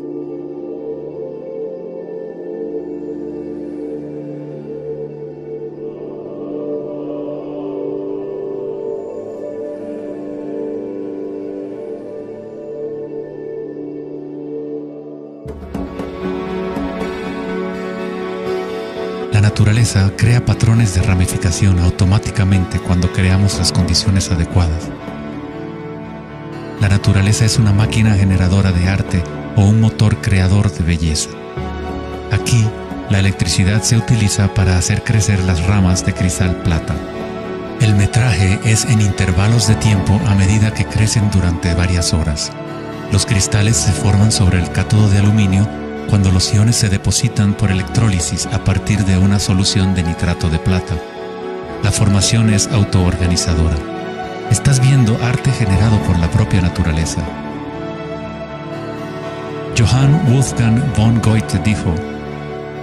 La naturaleza crea patrones de ramificación automáticamente cuando creamos las condiciones adecuadas. La naturaleza es una máquina generadora de arte o un motor creador de belleza. Aquí, la electricidad se utiliza para hacer crecer las ramas de cristal plata. El metraje es en intervalos de tiempo a medida que crecen durante varias horas. Los cristales se forman sobre el cátodo de aluminio cuando los iones se depositan por electrólisis a partir de una solución de nitrato de plata. La formación es autoorganizadora. Estás viendo arte generado por la propia naturaleza. Johann Wolfgang von Goethe dijo: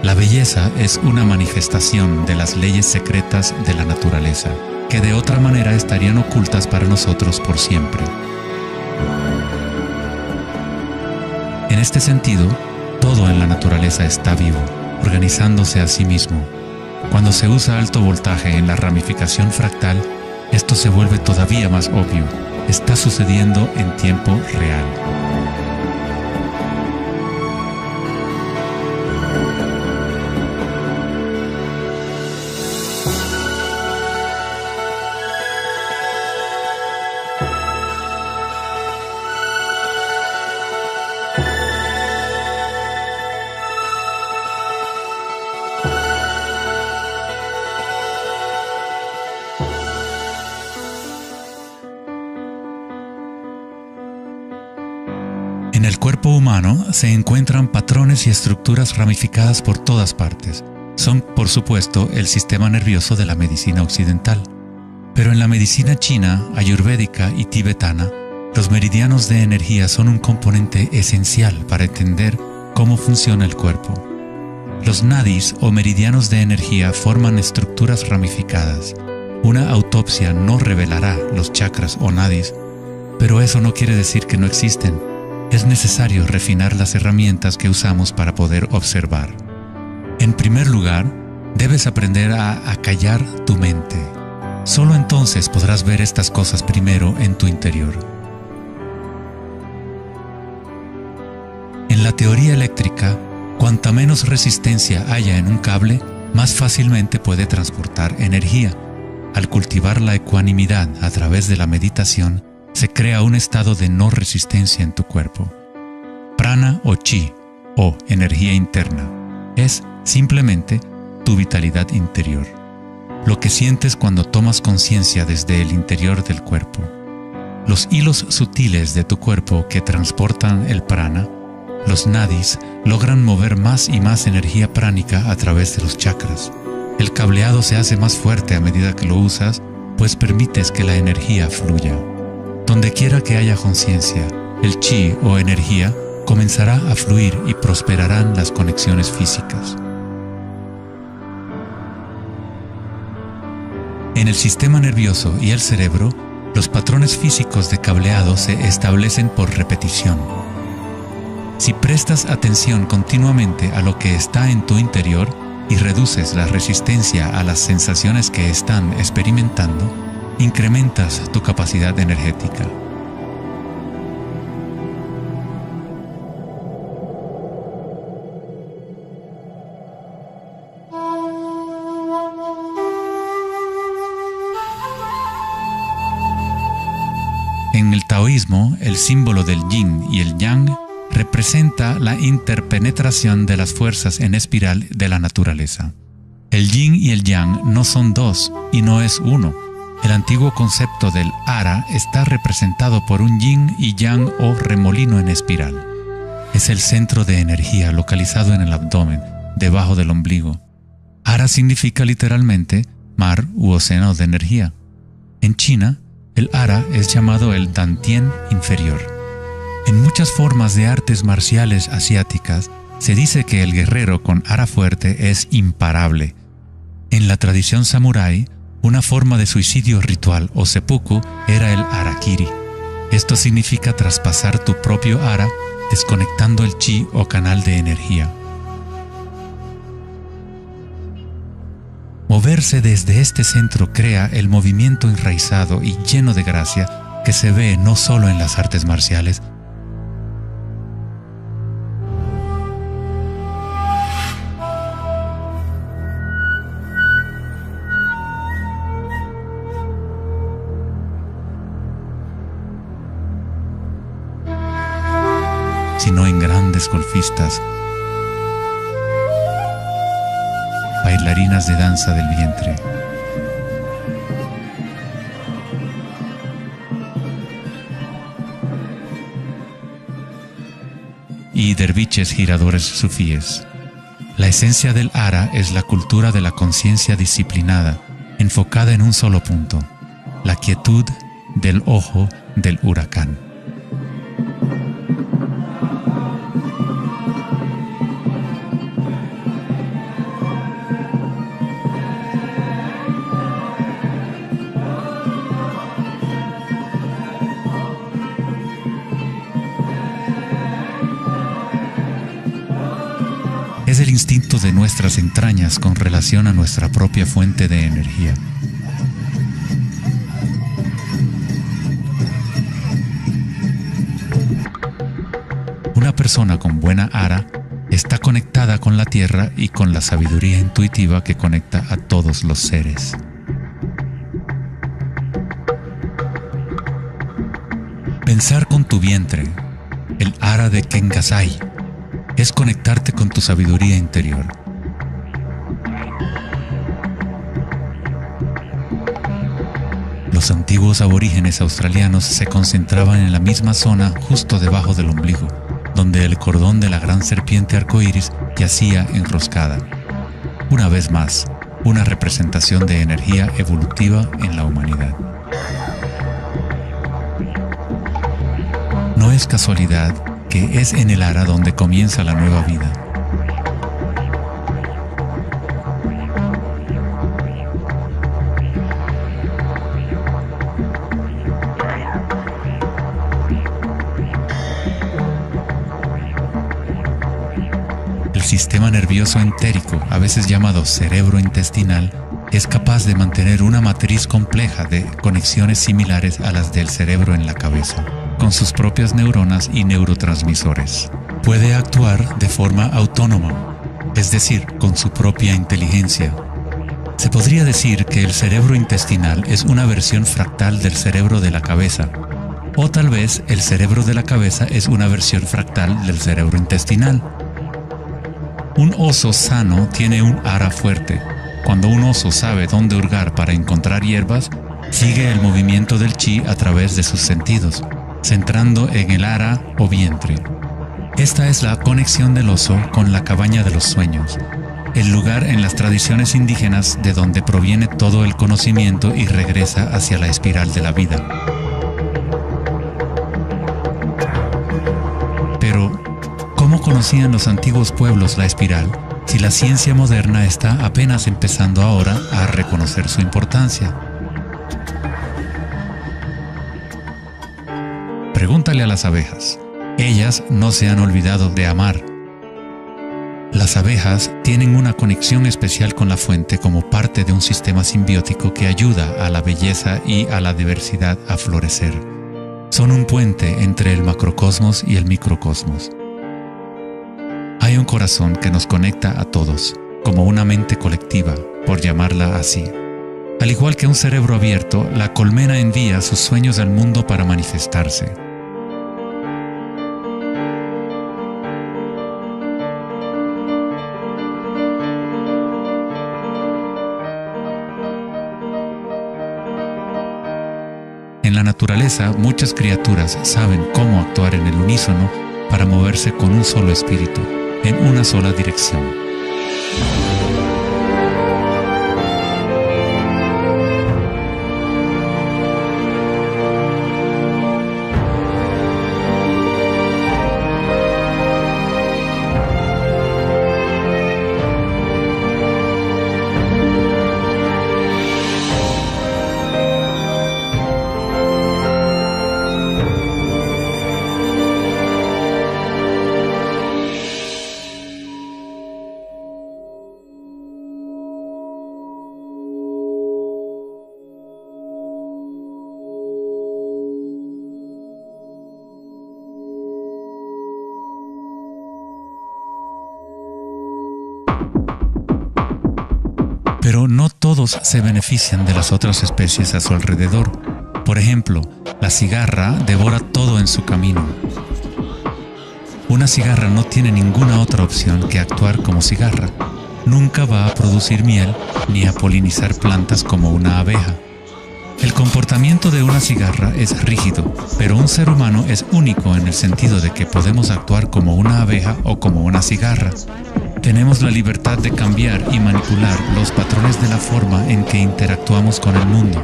"La belleza es una manifestación de las leyes secretas de la naturaleza, que de otra manera estarían ocultas para nosotros por siempre". En este sentido, todo en la naturaleza está vivo, organizándose a sí mismo. Cuando se usa alto voltaje en la ramificación fractal, esto se vuelve todavía más obvio. Está sucediendo en tiempo real. el cuerpo humano se encuentran patrones y estructuras ramificadas por todas partes. Son, por supuesto, el sistema nervioso de la medicina occidental. Pero en la medicina china, ayurvédica y tibetana, los meridianos de energía son un componente esencial para entender cómo funciona el cuerpo. Los nadis o meridianos de energía forman estructuras ramificadas. Una autopsia no revelará los chakras o nadis, pero eso no quiere decir que no existen. Es necesario refinar las herramientas que usamos para poder observar. En primer lugar, debes aprender a acallar tu mente. Solo entonces podrás ver estas cosas primero en tu interior. En la teoría eléctrica, cuanta menos resistencia haya en un cable, más fácilmente puede transportar energía. Al cultivar la ecuanimidad a través de la meditación, se crea un estado de no resistencia en tu cuerpo. Prana o chi, o energía interna, es simplemente tu vitalidad interior. Lo que sientes cuando tomas conciencia desde el interior del cuerpo. Los hilos sutiles de tu cuerpo que transportan el prana, los nadis, logran mover más y más energía pránica a través de los chakras. El cableado se hace más fuerte a medida que lo usas, pues permites que la energía fluya. Donde quiera que haya conciencia, el chi o energía comenzará a fluir y prosperarán las conexiones físicas. En el sistema nervioso y el cerebro, los patrones físicos de cableado se establecen por repetición. Si prestas atención continuamente a lo que está en tu interior y reduces la resistencia a las sensaciones que están experimentando, incrementas tu capacidad energética. En el taoísmo, el símbolo del yin y el yang representa la interpenetración de las fuerzas en espiral de la naturaleza. El yin y el yang no son dos y no es uno. El antiguo concepto del ara está representado por un yin y yang o remolino en espiral. Es el centro de energía localizado en el abdomen, debajo del ombligo. Ara significa literalmente mar u océano de energía. En China, el ara es llamado el Dantien inferior. En muchas formas de artes marciales asiáticas, se dice que el guerrero con ara fuerte es imparable. En la tradición samurái, una forma de suicidio ritual o seppuku era el harakiri. Esto significa traspasar tu propio ara, desconectando el chi o canal de energía. Moverse desde este centro crea el movimiento enraizado y lleno de gracia que se ve no solo en las artes marciales, sino en grandes golfistas, bailarinas de danza del vientre, y derviches giradores sufíes. La esencia del ara es la cultura de la conciencia disciplinada, enfocada en un solo punto, la quietud del ojo del huracán. Es el instinto de nuestras entrañas con relación a nuestra propia fuente de energía. Una persona con buena ara está conectada con la tierra y con la sabiduría intuitiva que conecta a todos los seres. Pensar con tu vientre, el ara de Kengasai, es conectarte con tu sabiduría interior. Los antiguos aborígenes australianos se concentraban en la misma zona justo debajo del ombligo, donde el cordón de la gran serpiente arcoíris yacía enroscada. Una vez más, una representación de energía evolutiva en la humanidad. No es casualidad que es en el ara donde comienza la nueva vida. El sistema nervioso entérico, a veces llamado cerebro intestinal, es capaz de mantener una matriz compleja de conexiones similares a las del cerebro en la cabeza, con sus propias neuronas y neurotransmisores. Puede actuar de forma autónoma, es decir, con su propia inteligencia. Se podría decir que el cerebro intestinal es una versión fractal del cerebro de la cabeza, o tal vez el cerebro de la cabeza es una versión fractal del cerebro intestinal. Un oso sano tiene un ara fuerte. Cuando un oso sabe dónde hurgar para encontrar hierbas, sigue el movimiento del chi a través de sus sentidos, centrando en el ara o vientre. Esta es la conexión del oso con la cabaña de los sueños, el lugar en las tradiciones indígenas de donde proviene todo el conocimiento y regresa hacia la espiral de la vida. Pero, ¿cómo conocían los antiguos pueblos la espiral si la ciencia moderna está apenas empezando ahora a reconocer su importancia? Pregúntale a las abejas. Ellas no se han olvidado de amar. Las abejas tienen una conexión especial con la fuente como parte de un sistema simbiótico que ayuda a la belleza y a la diversidad a florecer. Son un puente entre el macrocosmos y el microcosmos. Hay un corazón que nos conecta a todos, como una mente colectiva, por llamarla así. Al igual que un cerebro abierto, la colmena envía sus sueños al mundo para manifestarse. En la naturaleza, muchas criaturas saben cómo actuar en el unísono para moverse con un solo espíritu, en una sola dirección. Pero no todos se benefician de las otras especies a su alrededor. Por ejemplo, la cigarra devora todo en su camino. Una cigarra no tiene ninguna otra opción que actuar como cigarra. Nunca va a producir miel ni a polinizar plantas como una abeja. El comportamiento de una cigarra es rígido, pero un ser humano es único en el sentido de que podemos actuar como una abeja o como una cigarra. Tenemos la libertad de cambiar y manipular los patrones de la forma en que interactuamos con el mundo.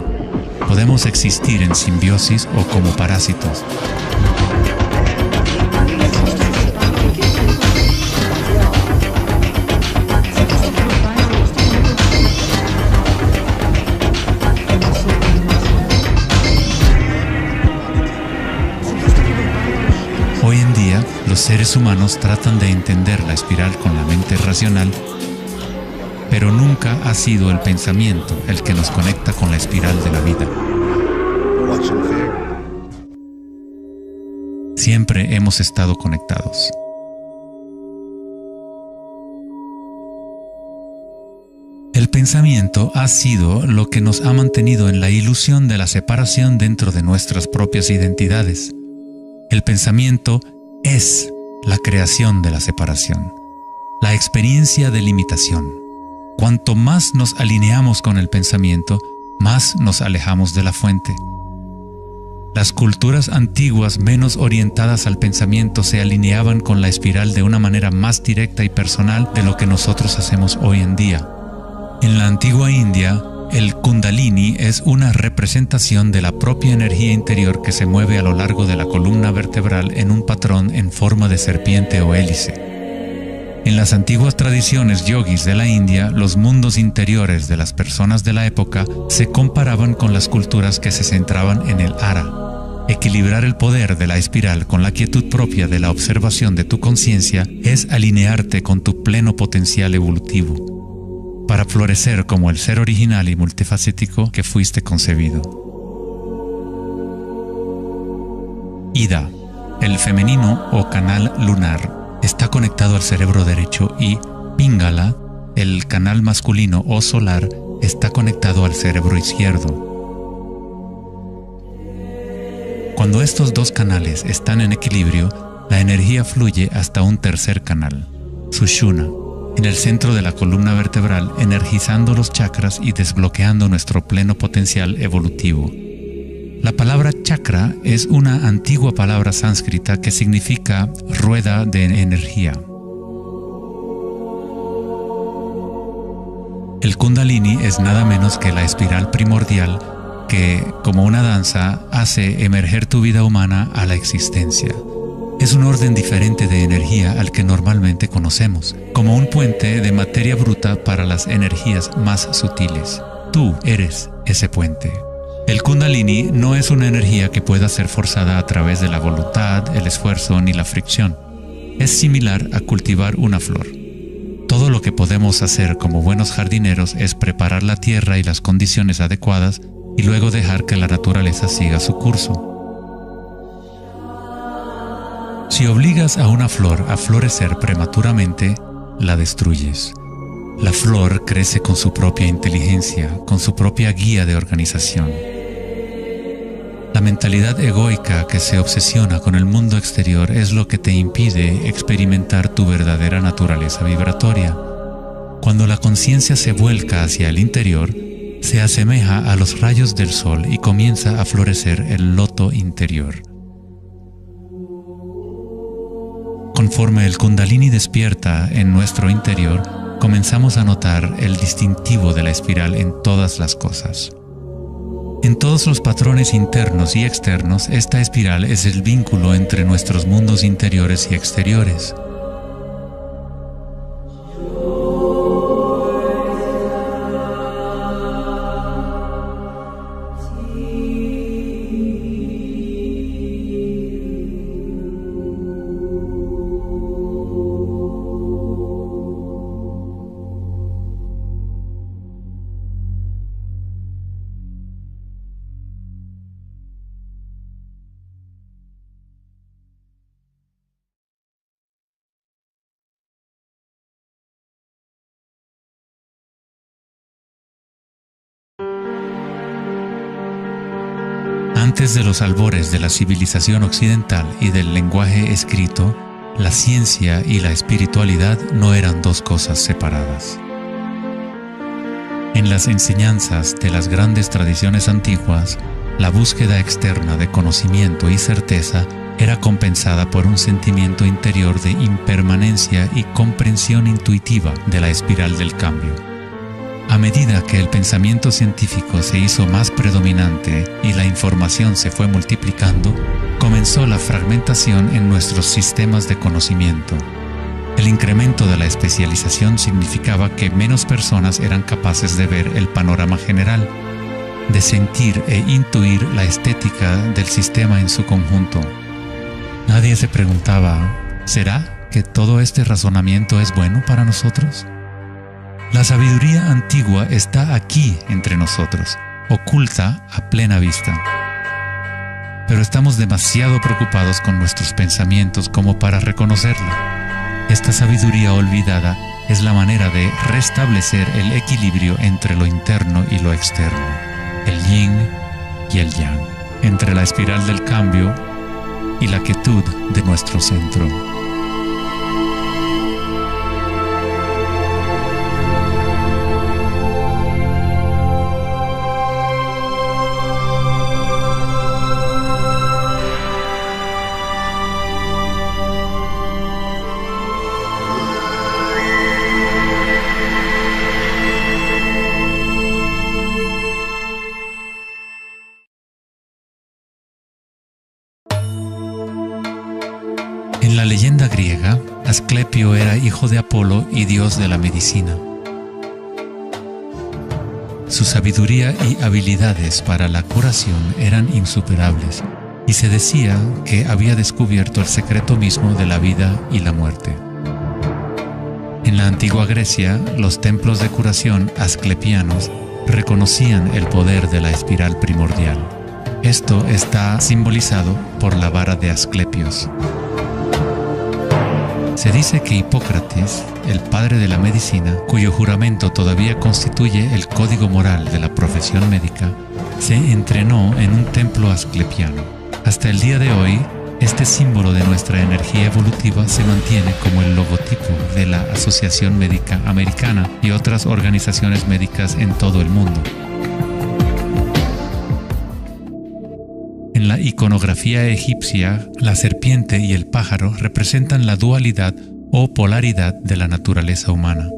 Podemos existir en simbiosis o como parásitos. Hoy en día, los seres humanos tratan de entender la espiral con la mente racional, pero nunca ha sido el pensamiento el que nos conecta con la espiral de la vida. Siempre hemos estado conectados. El pensamiento ha sido lo que nos ha mantenido en la ilusión de la separación dentro de nuestras propias identidades. El pensamiento es la creación de la separación, la experiencia de limitación. Cuanto más nos alineamos con el pensamiento, más nos alejamos de la fuente. Las culturas antiguas menos orientadas al pensamiento se alineaban con la espiral de una manera más directa y personal de lo que nosotros hacemos hoy en día. En la antigua India, el Kundalini es una representación de la propia energía interior que se mueve a lo largo de la columna vertebral en un patrón en forma de serpiente o hélice. En las antiguas tradiciones yogis de la India, los mundos interiores de las personas de la época se comparaban con las culturas que se centraban en el ara. Equilibrar el poder de la espiral con la quietud propia de la observación de tu conciencia es alinearte con tu pleno potencial evolutivo, para florecer como el ser original y multifacético que fuiste concebido. Ida, el femenino o canal lunar, está conectado al cerebro derecho y Pingala, el canal masculino o solar, está conectado al cerebro izquierdo. Cuando estos dos canales están en equilibrio, la energía fluye hasta un tercer canal, Sushumna, en el centro de la columna vertebral, energizando los chakras y desbloqueando nuestro pleno potencial evolutivo. La palabra chakra es una antigua palabra sánscrita que significa rueda de energía. El Kundalini es nada menos que la espiral primordial que, como una danza, hace emerger tu vida humana a la existencia. Es un orden diferente de energía al que normalmente conocemos, como un puente de materia bruta para las energías más sutiles. Tú eres ese puente. El Kundalini no es una energía que pueda ser forzada a través de la voluntad, el esfuerzo ni la fricción. Es similar a cultivar una flor. Todo lo que podemos hacer como buenos jardineros es preparar la tierra y las condiciones adecuadas y luego dejar que la naturaleza siga su curso. Si obligas a una flor a florecer prematuramente, la destruyes. La flor crece con su propia inteligencia, con su propia guía de organización. La mentalidad egoica que se obsesiona con el mundo exterior es lo que te impide experimentar tu verdadera naturaleza vibratoria. Cuando la conciencia se vuelca hacia el interior, se asemeja a los rayos del sol y comienza a florecer el loto interior. Conforme el Kundalini despierta en nuestro interior, comenzamos a notar el distintivo de la espiral en todas las cosas. En todos los patrones internos y externos, esta espiral es el vínculo entre nuestros mundos interiores y exteriores. Antes de los albores de la civilización occidental y del lenguaje escrito, la ciencia y la espiritualidad no eran dos cosas separadas. En las enseñanzas de las grandes tradiciones antiguas, la búsqueda externa de conocimiento y certeza era compensada por un sentimiento interior de impermanencia y comprensión intuitiva de la espiral del cambio. A medida que el pensamiento científico se hizo más predominante y la información se fue multiplicando, comenzó la fragmentación en nuestros sistemas de conocimiento. El incremento de la especialización significaba que menos personas eran capaces de ver el panorama general, de sentir e intuir la estética del sistema en su conjunto. Nadie se preguntaba, ¿será que todo este razonamiento es bueno para nosotros? La sabiduría antigua está aquí entre nosotros, oculta a plena vista. Pero estamos demasiado preocupados con nuestros pensamientos como para reconocerla. Esta sabiduría olvidada es la manera de restablecer el equilibrio entre lo interno y lo externo, el yin y el yang, entre la espiral del cambio y la quietud de nuestro centro. la leyenda griega, Asclepio era hijo de Apolo y dios de la medicina. Su sabiduría y habilidades para la curación eran insuperables, y se decía que había descubierto el secreto mismo de la vida y la muerte. En la antigua Grecia, los templos de curación asclepianos reconocían el poder de la espiral primordial. Esto está simbolizado por la vara de Asclepios. Se dice que Hipócrates, el padre de la medicina, cuyo juramento todavía constituye el código moral de la profesión médica, se entrenó en un templo asclepiano. Hasta el día de hoy, este símbolo de nuestra energía evolutiva se mantiene como el logotipo de la Asociación Médica Americana y otras organizaciones médicas en todo el mundo. En la iconografía egipcia, la serpiente y el pájaro representan la dualidad o polaridad de la naturaleza humana.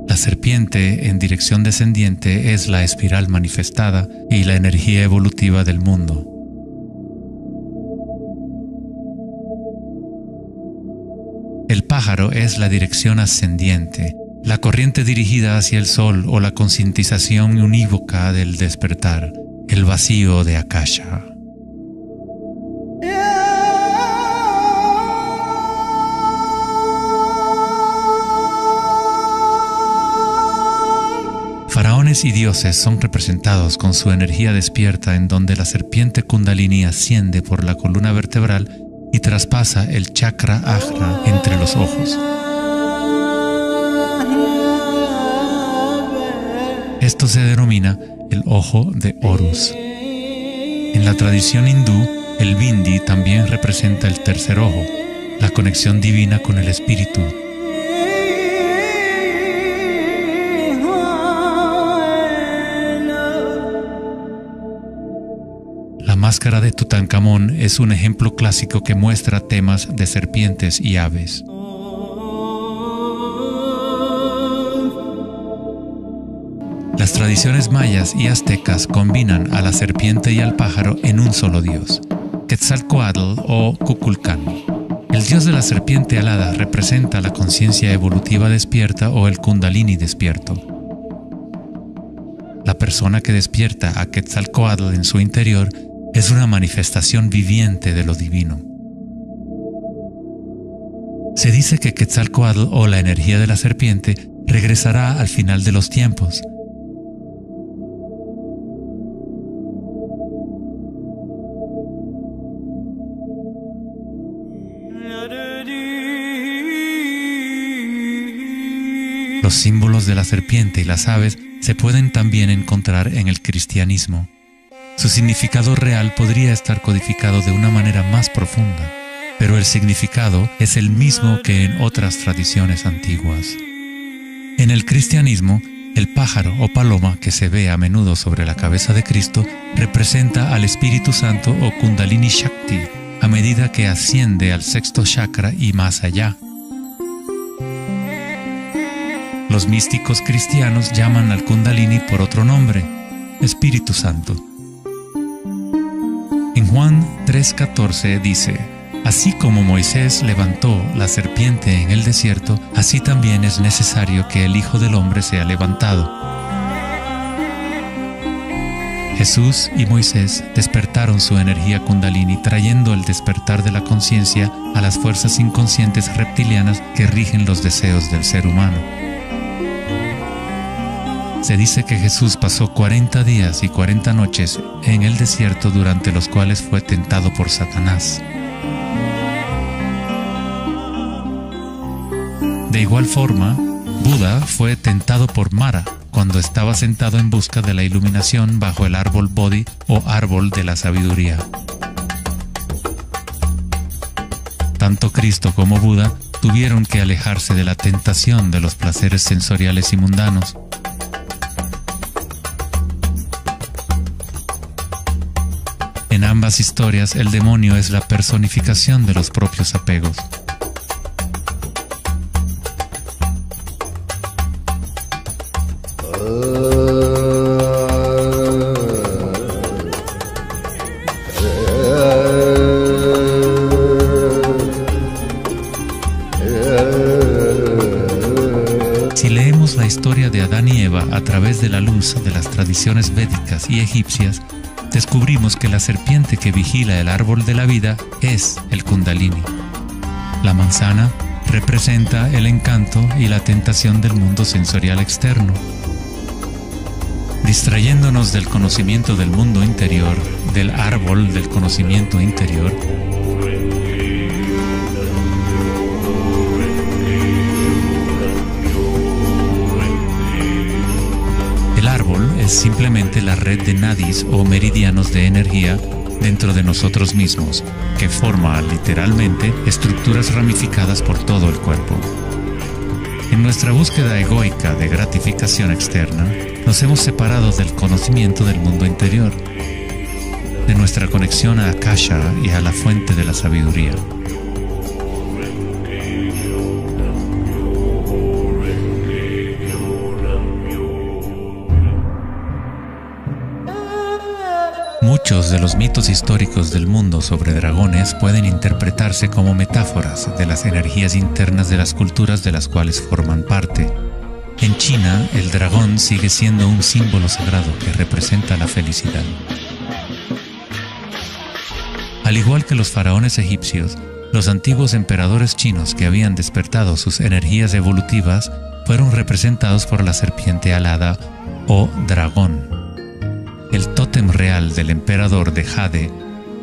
La serpiente en dirección descendiente es la espiral manifestada y la energía evolutiva del mundo. El pájaro es la dirección ascendiente, la corriente dirigida hacia el sol o la concientización unívoca del despertar, el vacío de Akasha. Faraones y dioses son representados con su energía despierta, en donde la serpiente Kundalini asciende por la columna vertebral y traspasa el chakra ajna entre los ojos. Esto se denomina el ojo de Horus. En la tradición hindú, el bindi también representa el tercer ojo, la conexión divina con el espíritu. La máscara de Tutankamón es un ejemplo clásico que muestra temas de serpientes y aves. Las tradiciones mayas y aztecas combinan a la serpiente y al pájaro en un solo dios, Quetzalcóatl o Kukulcán. El dios de la serpiente alada representa la conciencia evolutiva despierta o el Kundalini despierto. La persona que despierta a Quetzalcóatl en su interior es una manifestación viviente de lo divino. Se dice que Quetzalcóatl o la energía de la serpiente regresará al final de los tiempos. Los símbolos de la serpiente y las aves se pueden también encontrar en el cristianismo. Su significado real podría estar codificado de una manera más profunda, pero el significado es el mismo que en otras tradiciones antiguas. En el cristianismo, el pájaro o paloma que se ve a menudo sobre la cabeza de Cristo representa al Espíritu Santo o Kundalini Shakti a medida que asciende al sexto chakra y más allá. Los místicos cristianos llaman al Kundalini por otro nombre, Espíritu Santo. En Juan 3:14 dice: así como Moisés levantó la serpiente en el desierto, así también es necesario que el Hijo del Hombre sea levantado. Jesús y Moisés despertaron su energía Kundalini, trayendo el despertar de la conciencia a las fuerzas inconscientes reptilianas que rigen los deseos del ser humano. Se dice que Jesús pasó 40 días y 40 noches en el desierto, durante los cuales fue tentado por Satanás. De igual forma, Buda fue tentado por Mara cuando estaba sentado en busca de la iluminación bajo el árbol Bodhi o árbol de la sabiduría. Tanto Cristo como Buda tuvieron que alejarse de la tentación de los placeres sensoriales y mundanos. En ambas historias, el demonio es la personificación de los propios apegos. estudiamos la historia de Adán y Eva a través de la luz de las tradiciones védicas y egipcias, descubrimos que la serpiente que vigila el árbol de la vida es el Kundalini. La manzana representa el encanto y la tentación del mundo sensorial externo. Distrayéndonos del conocimiento del mundo interior, del árbol del conocimiento interior, el árbol es simplemente la red de nadis o meridianos de energía dentro de nosotros mismos, que forma literalmente estructuras ramificadas por todo el cuerpo. En nuestra búsqueda egoica de gratificación externa, nos hemos separado del conocimiento del mundo interior, de nuestra conexión a Akasha y a la fuente de la sabiduría. Muchos de los mitos históricos del mundo sobre dragones pueden interpretarse como metáforas de las energías internas de las culturas de las cuales forman parte. En China, el dragón sigue siendo un símbolo sagrado que representa la felicidad. Al igual que los faraones egipcios, los antiguos emperadores chinos que habían despertado sus energías evolutivas fueron representados por la serpiente alada o dragón. El tótem real del emperador de Jade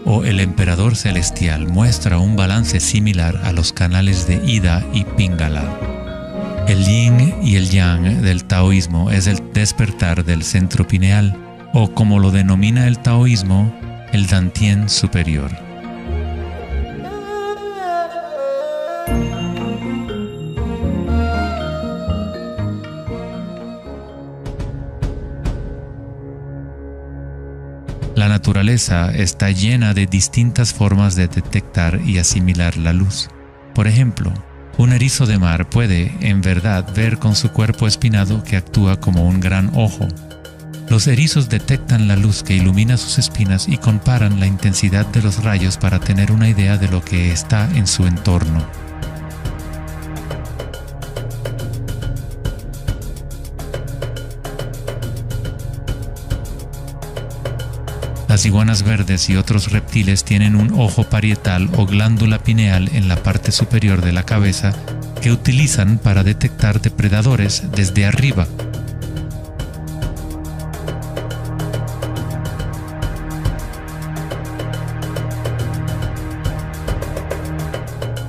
o el emperador celestial muestra un balance similar a los canales de Ida y Pingala. El yin y el yang del taoísmo es el despertar del centro pineal, o como lo denomina el taoísmo, el Dantien superior. La naturaleza está llena de distintas formas de detectar y asimilar la luz. Por ejemplo, un erizo de mar puede, en verdad, ver con su cuerpo espinado que actúa como un gran ojo. Los erizos detectan la luz que ilumina sus espinas y comparan la intensidad de los rayos para tener una idea de lo que está en su entorno. Las iguanas verdes y otros reptiles tienen un ojo parietal o glándula pineal en la parte superior de la cabeza que utilizan para detectar depredadores desde arriba.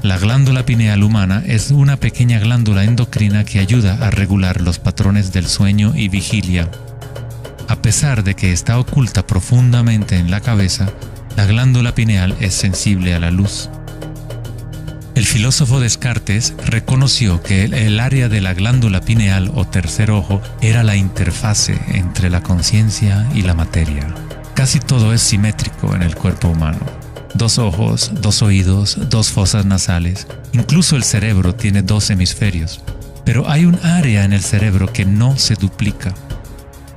La glándula pineal humana es una pequeña glándula endocrina que ayuda a regular los patrones del sueño y vigilia. A pesar de que está oculta profundamente en la cabeza, la glándula pineal es sensible a la luz. El filósofo Descartes reconoció que el área de la glándula pineal o tercer ojo era la interfase entre la conciencia y la materia. Casi todo es simétrico en el cuerpo humano. 2 ojos, 2 oídos, 2 fosas nasales. Incluso el cerebro tiene 2 hemisferios. Pero hay un área en el cerebro que no se duplica.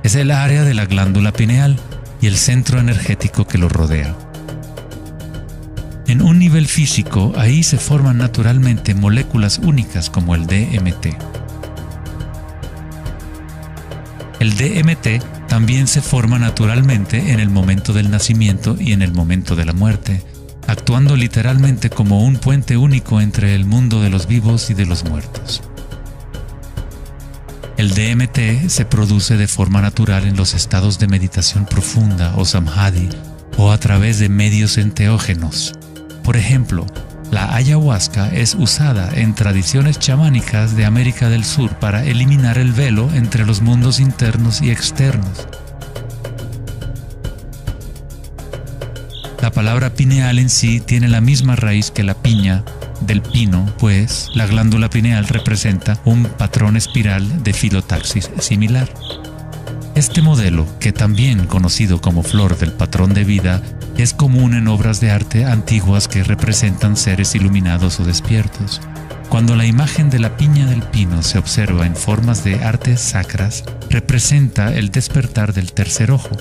Es el área de la glándula pineal y el centro energético que lo rodea. En un nivel físico, ahí se forman naturalmente moléculas únicas como el DMT. El DMT también se forma naturalmente en el momento del nacimiento y en el momento de la muerte, actuando literalmente como un puente único entre el mundo de los vivos y de los muertos. El DMT se produce de forma natural en los estados de meditación profunda o samadhi o a través de medios enteógenos. Por ejemplo, la ayahuasca es usada en tradiciones chamánicas de América del Sur para eliminar el velo entre los mundos internos y externos. La palabra pineal en sí tiene la misma raíz que la piña del pino, pues la glándula pineal representa un patrón espiral de filotaxis similar. Este modelo, que también conocido como flor del patrón de vida, es común en obras de arte antiguas que representan seres iluminados o despiertos. Cuando la imagen de la piña del pino se observa en formas de artes sacras, representa el despertar del tercer ojo,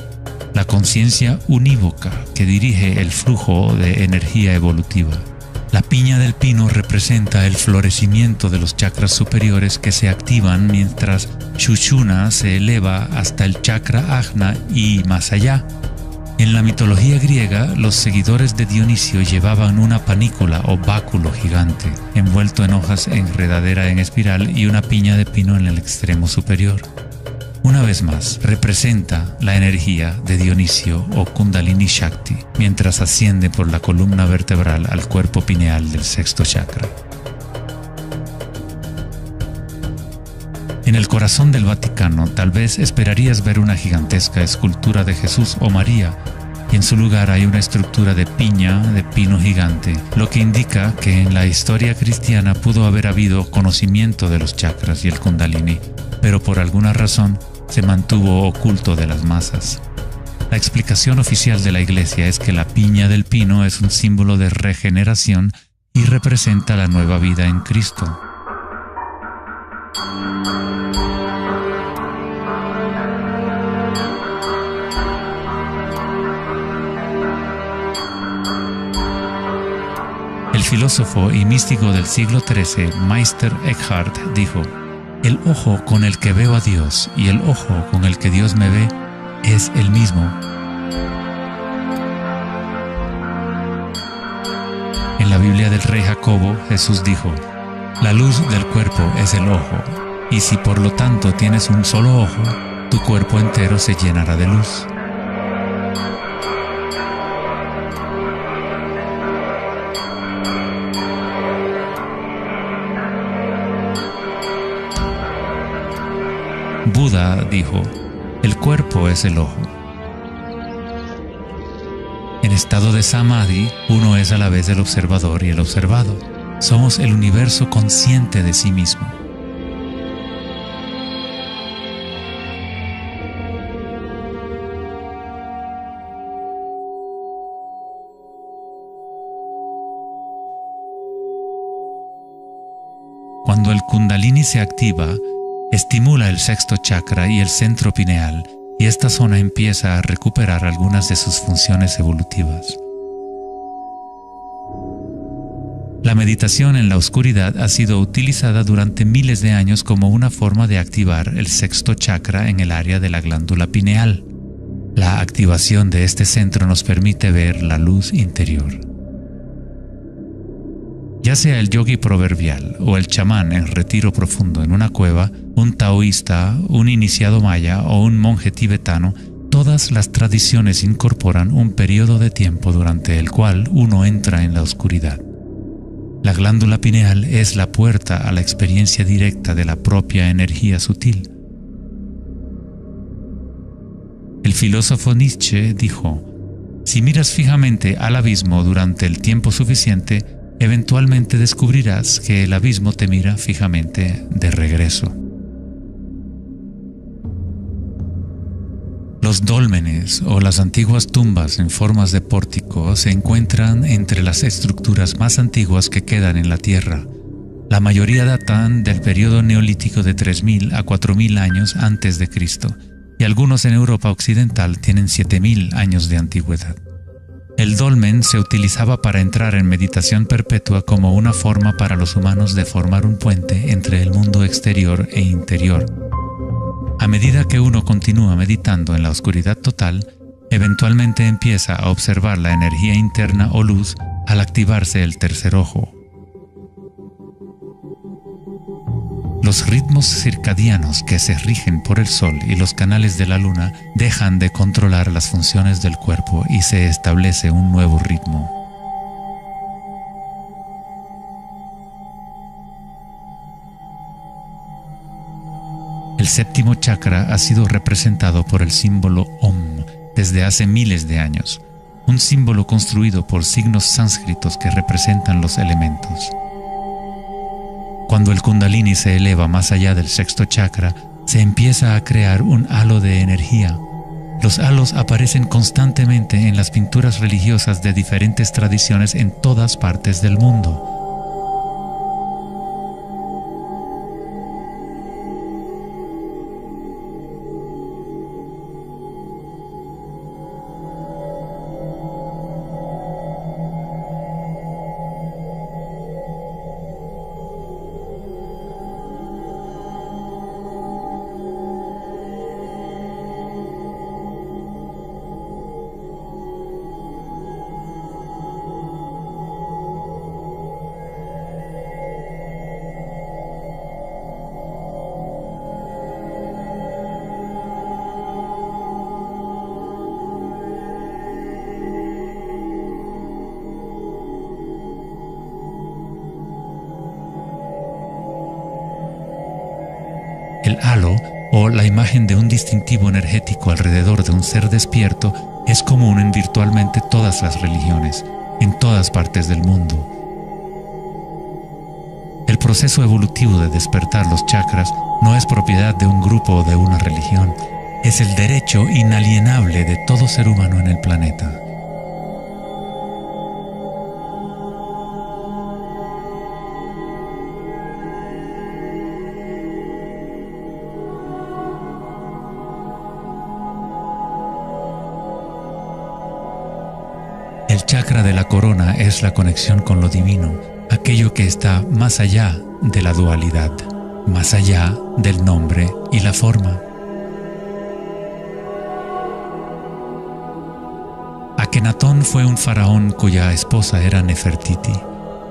la conciencia unívoca que dirige el flujo de energía evolutiva. La piña del pino representa el florecimiento de los chakras superiores que se activan mientras Sushumna se eleva hasta el chakra Ajna y más allá. En la mitología griega, los seguidores de Dionisio llevaban una panícula o báculo gigante, envuelto en hojas enredadera en espiral y una piña de pino en el extremo superior. Una vez más, representa la energía de Dionisio o Kundalini Shakti, mientras asciende por la columna vertebral al cuerpo pineal del sexto chakra. En el corazón del Vaticano, tal vez esperarías ver una gigantesca escultura de Jesús o María, y en su lugar hay una estructura de piña de pino gigante, lo que indica que en la historia cristiana pudo haber habido conocimiento de los chakras y el Kundalini, pero por alguna razón se mantuvo oculto de las masas. La explicación oficial de la Iglesia es que la piña del pino es un símbolo de regeneración y representa la nueva vida en Cristo. El filósofo y místico del siglo XIII, Meister Eckhart, dijo: "El ojo con el que veo a Dios y el ojo con el que Dios me ve es el mismo". En la Biblia del rey Jacobo, Jesús dijo: "La luz del cuerpo es el ojo, y si por lo tanto tienes un solo ojo, tu cuerpo entero se llenará de luz". Buda dijo: "El cuerpo es el ojo". En estado de Samadhi, uno es a la vez el observador y el observado. Somos el universo consciente de sí mismo. Cuando el Kundalini se activa, estimula el sexto chakra y el centro pineal, y esta zona empieza a recuperar algunas de sus funciones evolutivas. La meditación en la oscuridad ha sido utilizada durante miles de años como una forma de activar el sexto chakra en el área de la glándula pineal. La activación de este centro nos permite ver la luz interior. Ya sea el yogi proverbial o el chamán en retiro profundo en una cueva, un taoísta, un iniciado maya o un monje tibetano, todas las tradiciones incorporan un periodo de tiempo durante el cual uno entra en la oscuridad. La glándula pineal es la puerta a la experiencia directa de la propia energía sutil. El filósofo Nietzsche dijo: "Si miras fijamente al abismo durante el tiempo suficiente, eventualmente descubrirás que el abismo te mira fijamente de regreso". Los dólmenes o las antiguas tumbas en formas de pórtico se encuentran entre las estructuras más antiguas que quedan en la Tierra. La mayoría datan del periodo neolítico de 3000 a 4000 años antes de Cristo, y algunos en Europa occidental tienen 7000 años de antigüedad. El dolmen se utilizaba para entrar en meditación perpetua como una forma para los humanos de formar un puente entre el mundo exterior e interior. A medida que uno continúa meditando en la oscuridad total, eventualmente empieza a observar la energía interna o luz al activarse el tercer ojo. Los ritmos circadianos que se rigen por el sol y los canales de la luna dejan de controlar las funciones del cuerpo y se establece un nuevo ritmo. El séptimo chakra ha sido representado por el símbolo Om desde hace miles de años, un símbolo construido por signos sánscritos que representan los elementos. Cuando el Kundalini se eleva más allá del sexto chakra, se empieza a crear un halo de energía. Los halos aparecen constantemente en las pinturas religiosas de diferentes tradiciones en todas partes del mundo. El halo, o la imagen de un distintivo energético alrededor de un ser despierto, es común en virtualmente todas las religiones, en todas partes del mundo. El proceso evolutivo de despertar los chakras no es propiedad de un grupo o de una religión, es el derecho inalienable de todo ser humano en el planeta. El chakra de la corona es la conexión con lo divino, aquello que está más allá de la dualidad, más allá del nombre y la forma. Akenatón fue un faraón cuya esposa era Nefertiti.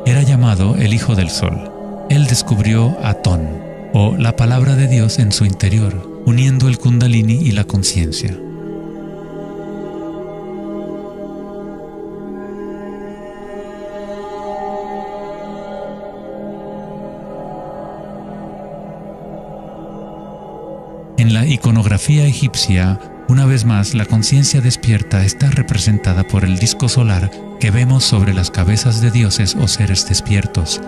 Era llamado el Hijo del Sol. Él descubrió Atón, o la palabra de Dios en su interior, uniendo el Kundalini y la conciencia. En la iconografía egipcia, una vez más, la conciencia despierta está representada por el disco solar que vemos sobre las cabezas de dioses o seres despiertos.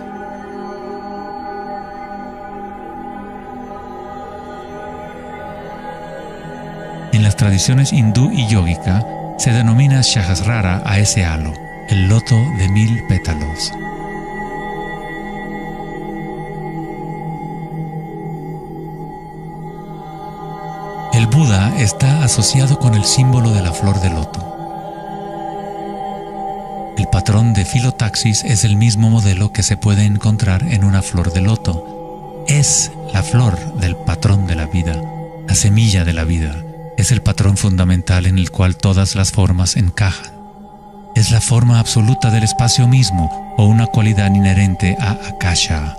En las tradiciones hindú y yógica, se denomina Sahasrara a ese halo, el loto de 1000 pétalos. El Buda está asociado con el símbolo de la flor de loto. El patrón de filotaxis es el mismo modelo que se puede encontrar en una flor de loto. Es la flor del patrón de la vida, la semilla de la vida. Es el patrón fundamental en el cual todas las formas encajan. Es la forma absoluta del espacio mismo o una cualidad inherente a Akasha.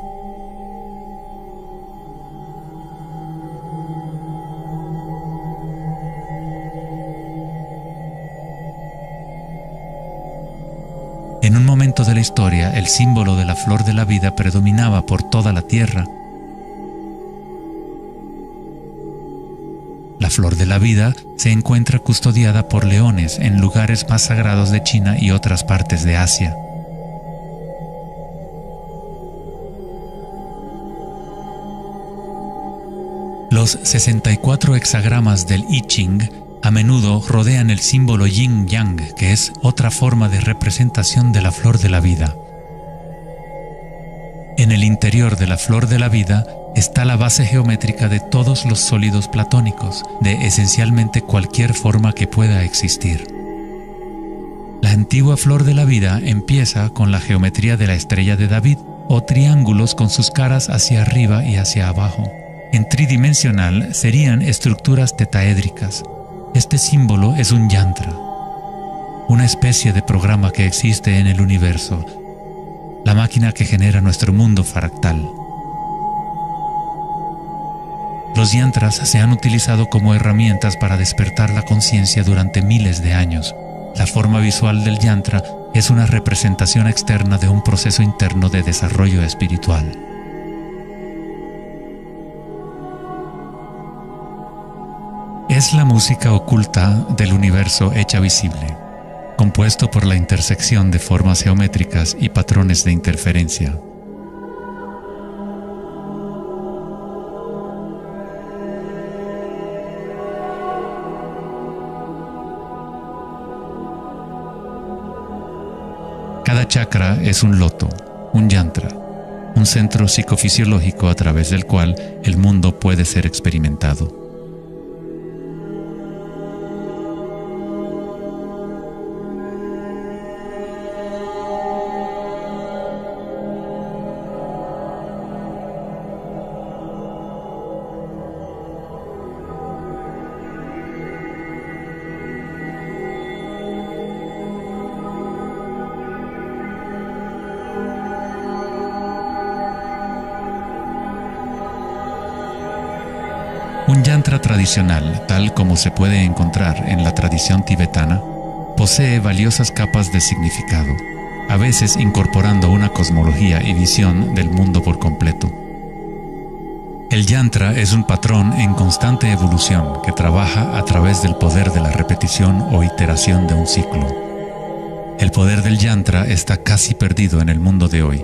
En un momento de la historia, el símbolo de la flor de la vida predominaba por toda la tierra. La flor de la vida se encuentra custodiada por leones en lugares más sagrados de China y otras partes de Asia. Los 64 hexagramas del I Ching a menudo rodean el símbolo yin-yang, que es otra forma de representación de la flor de la vida. En el interior de la flor de la vida está la base geométrica de todos los sólidos platónicos, de esencialmente cualquier forma que pueda existir. La antigua flor de la vida empieza con la geometría de la estrella de David, o triángulos con sus caras hacia arriba y hacia abajo. En tridimensional serían estructuras tetaédricas. Este símbolo es un yantra, una especie de programa que existe en el universo, la máquina que genera nuestro mundo fractal. Los yantras se han utilizado como herramientas para despertar la conciencia durante miles de años. La forma visual del yantra es una representación externa de un proceso interno de desarrollo espiritual. Es la música oculta del universo hecha visible, compuesto por la intersección de formas geométricas y patrones de interferencia. Cada chakra es un loto, un yantra, un centro psicofisiológico a través del cual el mundo puede ser experimentado. Un yantra tradicional, tal como se puede encontrar en la tradición tibetana, posee valiosas capas de significado, a veces incorporando una cosmología y visión del mundo por completo. El yantra es un patrón en constante evolución que trabaja a través del poder de la repetición o iteración de un ciclo. El poder del yantra está casi perdido en el mundo de hoy,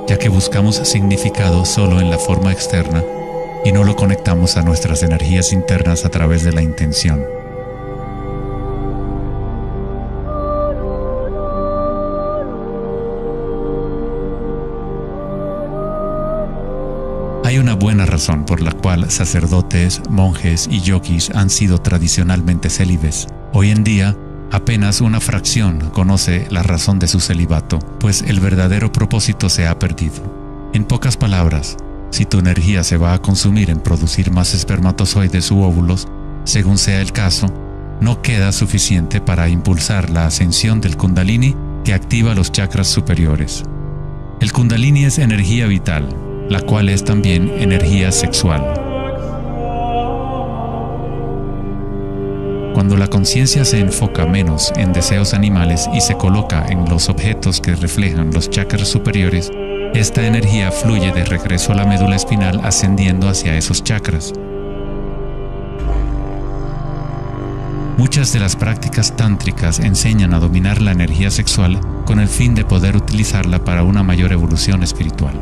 ya que buscamos significado solo en la forma externa y no lo conectamos a nuestras energías internas a través de la intención. Hay una buena razón por la cual sacerdotes, monjes y yogis han sido tradicionalmente célibes. Hoy en día, apenas una fracción conoce la razón de su celibato, pues el verdadero propósito se ha perdido. En pocas palabras, si tu energía se va a consumir en producir más espermatozoides u óvulos, según sea el caso, no queda suficiente para impulsar la ascensión del Kundalini que activa los chakras superiores. El Kundalini es energía vital, la cual es también energía sexual. Cuando la conciencia se enfoca menos en deseos animales y se coloca en los objetos que reflejan los chakras superiores, esta energía fluye de regreso a la médula espinal ascendiendo hacia esos chakras. Muchas de las prácticas tántricas enseñan a dominar la energía sexual con el fin de poder utilizarla para una mayor evolución espiritual.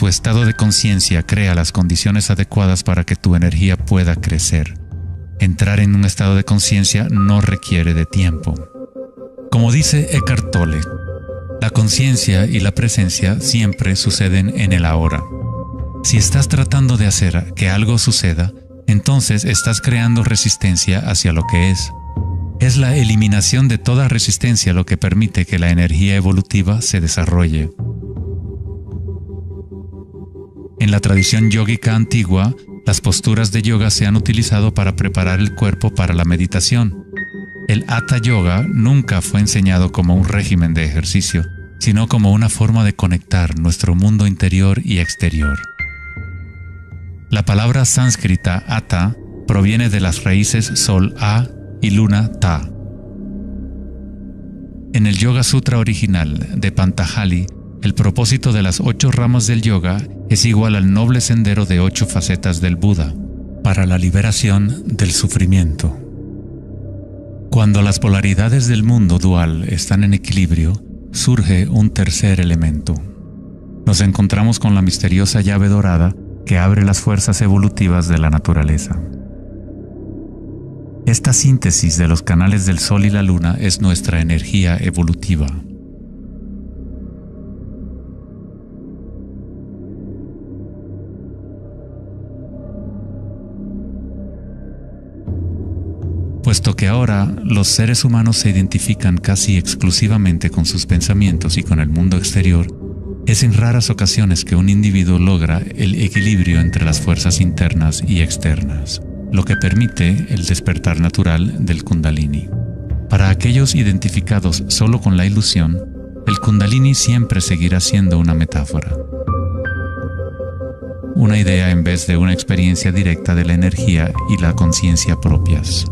Tu estado de conciencia crea las condiciones adecuadas para que tu energía pueda crecer. Entrar en un estado de conciencia no requiere de tiempo. Como dice Eckhart Tolle, la conciencia y la presencia siempre suceden en el ahora. Si estás tratando de hacer que algo suceda, entonces estás creando resistencia hacia lo que es. Es la eliminación de toda resistencia lo que permite que la energía evolutiva se desarrolle. En la tradición yógica antigua, las posturas de yoga se han utilizado para preparar el cuerpo para la meditación. El Hatha Yoga nunca fue enseñado como un régimen de ejercicio, sino como una forma de conectar nuestro mundo interior y exterior. La palabra sánscrita Hatha proviene de las raíces Sol A y Luna Ta. En el Yoga Sutra original de Patanjali, el propósito de las 8 ramas del yoga es igual al noble sendero de 8 facetas del Buda, para la liberación del sufrimiento. Cuando las polaridades del mundo dual están en equilibrio, surge un tercer elemento. Nos encontramos con la misteriosa llave dorada que abre las fuerzas evolutivas de la naturaleza. Esta síntesis de los canales del Sol y la Luna es nuestra energía evolutiva. Puesto que ahora los seres humanos se identifican casi exclusivamente con sus pensamientos y con el mundo exterior, es en raras ocasiones que un individuo logra el equilibrio entre las fuerzas internas y externas, lo que permite el despertar natural del Kundalini. Para aquellos identificados solo con la ilusión, el Kundalini siempre seguirá siendo una metáfora, una idea en vez de una experiencia directa de la energía y la conciencia propias.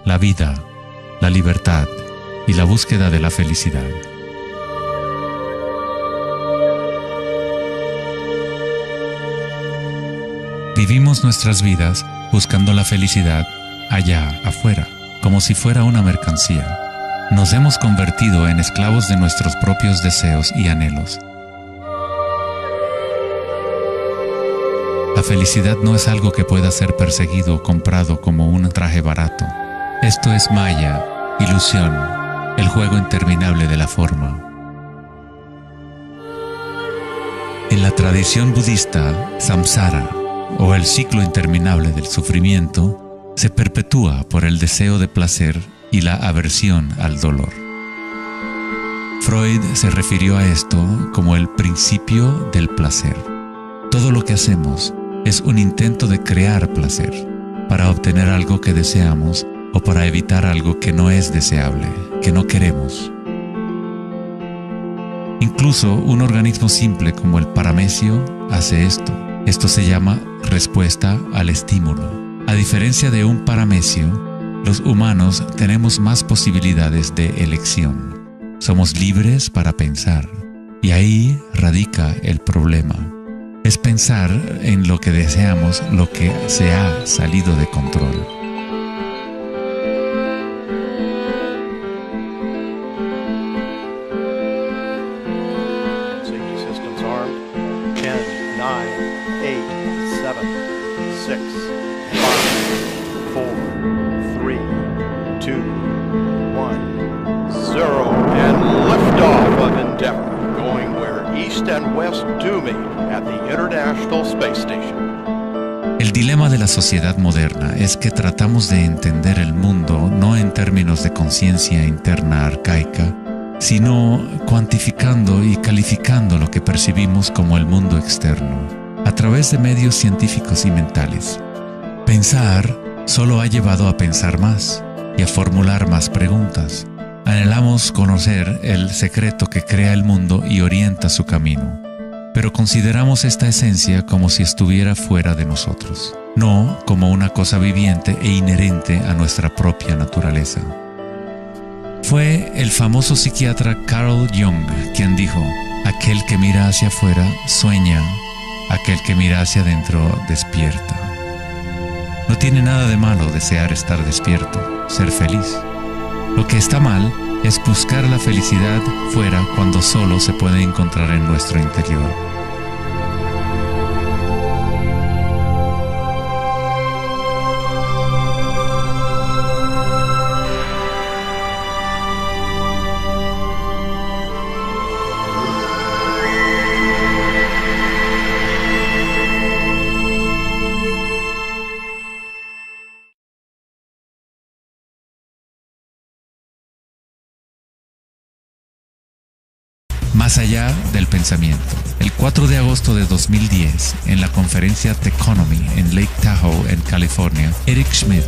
La vida, la libertad y la búsqueda de la felicidad. Vivimos nuestras vidas buscando la felicidad allá afuera, como si fuera una mercancía. Nos hemos convertido en esclavos de nuestros propios deseos y anhelos. La felicidad no es algo que pueda ser perseguido o comprado como un traje barato. Esto es maya, ilusión, el juego interminable de la forma. En la tradición budista, samsara, o el ciclo interminable del sufrimiento, se perpetúa por el deseo de placer y la aversión al dolor. Freud se refirió a esto como el principio del placer. Todo lo que hacemos es un intento de crear placer, para obtener algo que deseamos o para evitar algo que no es deseable, que no queremos. Incluso un organismo simple como el paramecio hace esto. Esto se llama respuesta al estímulo. A diferencia de un paramecio, los humanos tenemos más posibilidades de elección. Somos libres para pensar, y ahí radica el problema. Es pensar en lo que deseamos, lo que se ha salido de control. El dilema de la sociedad moderna es que tratamos de entender el mundo no en términos de conciencia interna arcaica, sino cuantificando y calificando lo que percibimos como el mundo externo, a través de medios científicos y mentales. Pensar solo ha llevado a pensar más y a formular más preguntas. Anhelamos conocer el secreto que crea el mundo y orienta su camino. Pero consideramos esta esencia como si estuviera fuera de nosotros, no como una cosa viviente e inherente a nuestra propia naturaleza. Fue el famoso psiquiatra Carl Jung quien dijo: aquel que mira hacia afuera sueña, aquel que mira hacia adentro despierta. No tiene nada de malo desear estar despierto, ser feliz. Lo que está mal es buscar la felicidad fuera cuando solo se puede encontrar en nuestro interior. Más allá del pensamiento. El 4 de agosto de 2010, en la conferencia Techonomy en Lake Tahoe, en California, Eric Schmidt,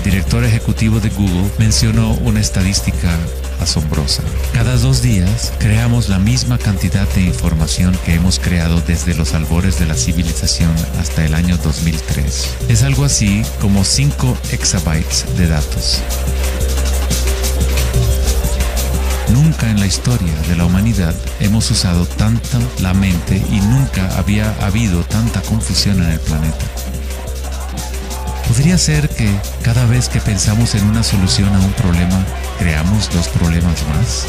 director ejecutivo de Google, mencionó una estadística asombrosa. Cada 2 días creamos la misma cantidad de información que hemos creado desde los albores de la civilización hasta el año 2003. Es algo así como 5 exabytes de datos. Nunca en la historia de la humanidad hemos usado tanto la mente y nunca había habido tanta confusión en el planeta. ¿Podría ser que cada vez que pensamos en una solución a un problema, creamos 2 problemas más?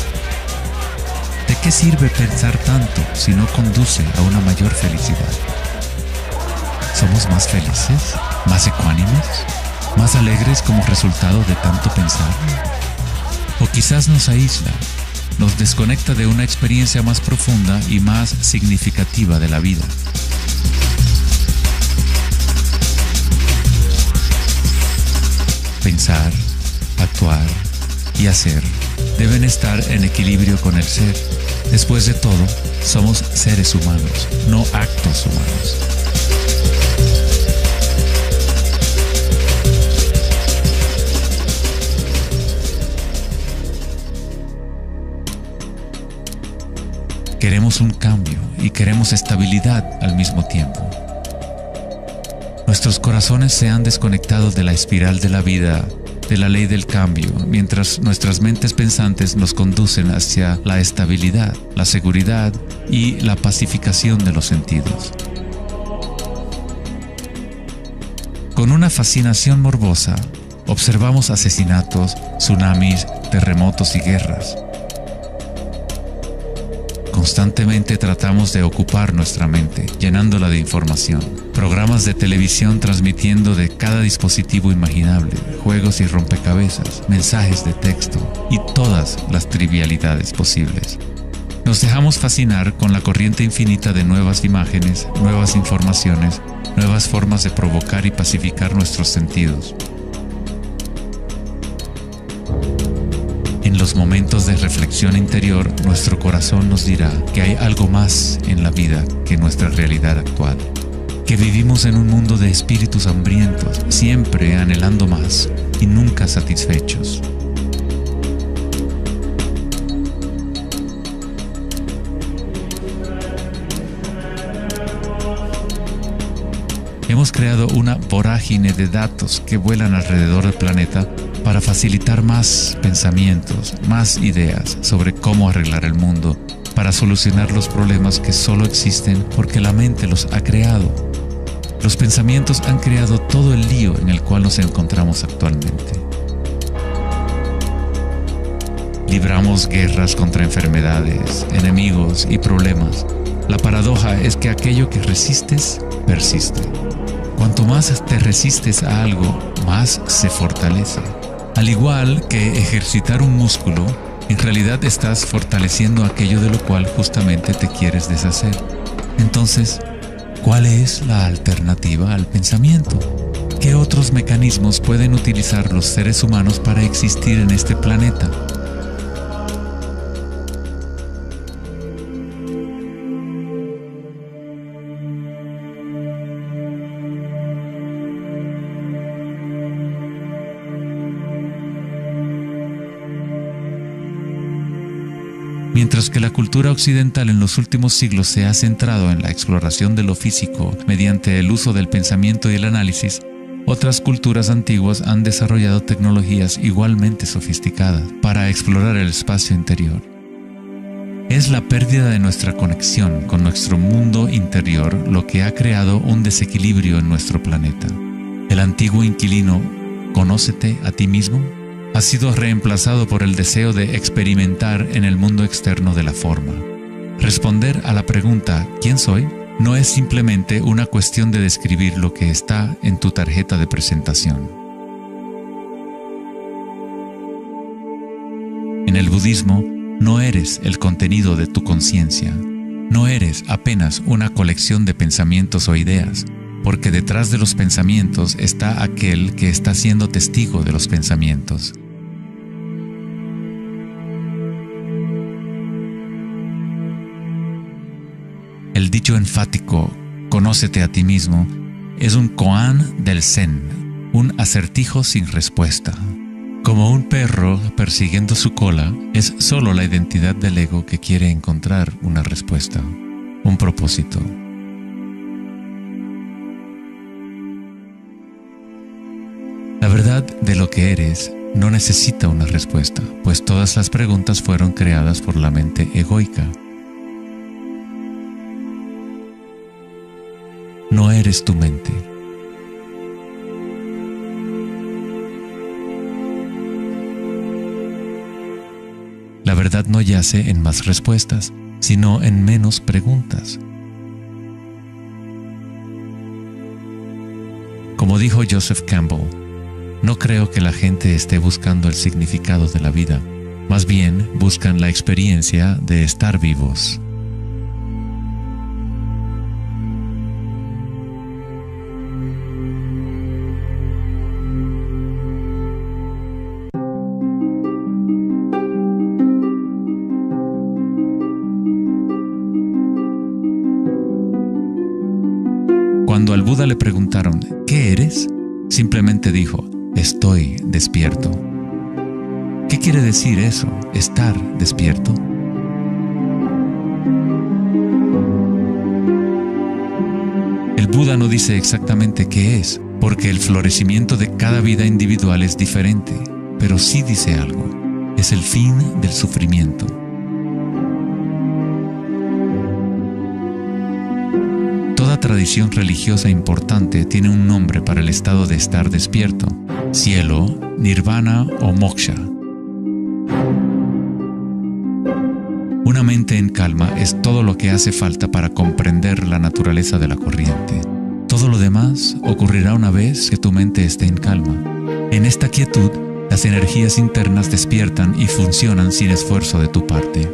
¿De qué sirve pensar tanto si no conduce a una mayor felicidad? ¿Somos más felices? ¿Más ecuánimes? ¿Más alegres como resultado de tanto pensar? O quizás nos aísla, nos desconecta de una experiencia más profunda y más significativa de la vida. Pensar, actuar y hacer deben estar en equilibrio con el ser. Después de todo, somos seres humanos, no actos humanos. Queremos un cambio y queremos estabilidad al mismo tiempo. Nuestros corazones se han desconectado de la espiral de la vida, de la ley del cambio, mientras nuestras mentes pensantes nos conducen hacia la estabilidad, la seguridad y la pacificación de los sentidos. Con una fascinación morbosa, observamos asesinatos, tsunamis, terremotos y guerras. Constantemente tratamos de ocupar nuestra mente, llenándola de información. Programas de televisión transmitiendo de cada dispositivo imaginable, juegos y rompecabezas, mensajes de texto y todas las trivialidades posibles. Nos dejamos fascinar con la corriente infinita de nuevas imágenes, nuevas informaciones, nuevas formas de provocar y pacificar nuestros sentidos. los momentos de reflexión interior, nuestro corazón nos dirá que hay algo más en la vida que nuestra realidad actual, que vivimos en un mundo de espíritus hambrientos, siempre anhelando más y nunca satisfechos. Hemos creado una vorágine de datos que vuelan alrededor del planeta para facilitar más pensamientos, más ideas sobre cómo arreglar el mundo, para solucionar los problemas que solo existen porque la mente los ha creado. Los pensamientos han creado todo el lío en el cual nos encontramos actualmente. Libramos guerras contra enfermedades, enemigos y problemas. La paradoja es que aquello que resistes, persiste. Cuanto más te resistes a algo, más se fortalece. Al igual que ejercitar un músculo, en realidad estás fortaleciendo aquello de lo cual justamente te quieres deshacer. Entonces, ¿cuál es la alternativa al pensamiento? ¿Qué otros mecanismos pueden utilizar los seres humanos para existir en este planeta? Mientras que la cultura occidental en los últimos siglos se ha centrado en la exploración de lo físico mediante el uso del pensamiento y el análisis, otras culturas antiguas han desarrollado tecnologías igualmente sofisticadas para explorar el espacio interior. Es la pérdida de nuestra conexión con nuestro mundo interior lo que ha creado un desequilibrio en nuestro planeta. El antiguo inquilino, ¿conócete a ti mismo?, ha sido reemplazado por el deseo de experimentar en el mundo externo de la forma. Responder a la pregunta ¿quién soy? No es simplemente una cuestión de describir lo que está en tu tarjeta de presentación. En el budismo, no eres el contenido de tu conciencia. No eres apenas una colección de pensamientos o ideas, porque detrás de los pensamientos está aquel que está siendo testigo de los pensamientos. El dicho enfático, «Conócete a ti mismo», es un koan del Zen, un acertijo sin respuesta. Como un perro persiguiendo su cola, es solo la identidad del ego que quiere encontrar una respuesta, un propósito. La verdad de lo que eres no necesita una respuesta, pues todas las preguntas fueron creadas por la mente egoica. No eres tu mente. La verdad no yace en más respuestas, sino en menos preguntas. Como dijo Joseph Campbell, no creo que la gente esté buscando el significado de la vida, más bien buscan la experiencia de estar vivos. Cuando al Buda le preguntaron, ¿qué eres?, simplemente dijo, estoy despierto. ¿Qué quiere decir eso, estar despierto? El Buda no dice exactamente qué es, porque el florecimiento de cada vida individual es diferente, pero sí dice algo, es el fin del sufrimiento. Toda tradición religiosa importante tiene un nombre para el estado de estar despierto: cielo, nirvana o moksha. Una mente en calma es todo lo que hace falta para comprender la naturaleza de la corriente. Todo lo demás ocurrirá una vez que tu mente esté en calma. En esta quietud, las energías internas despiertan y funcionan sin esfuerzo de tu parte.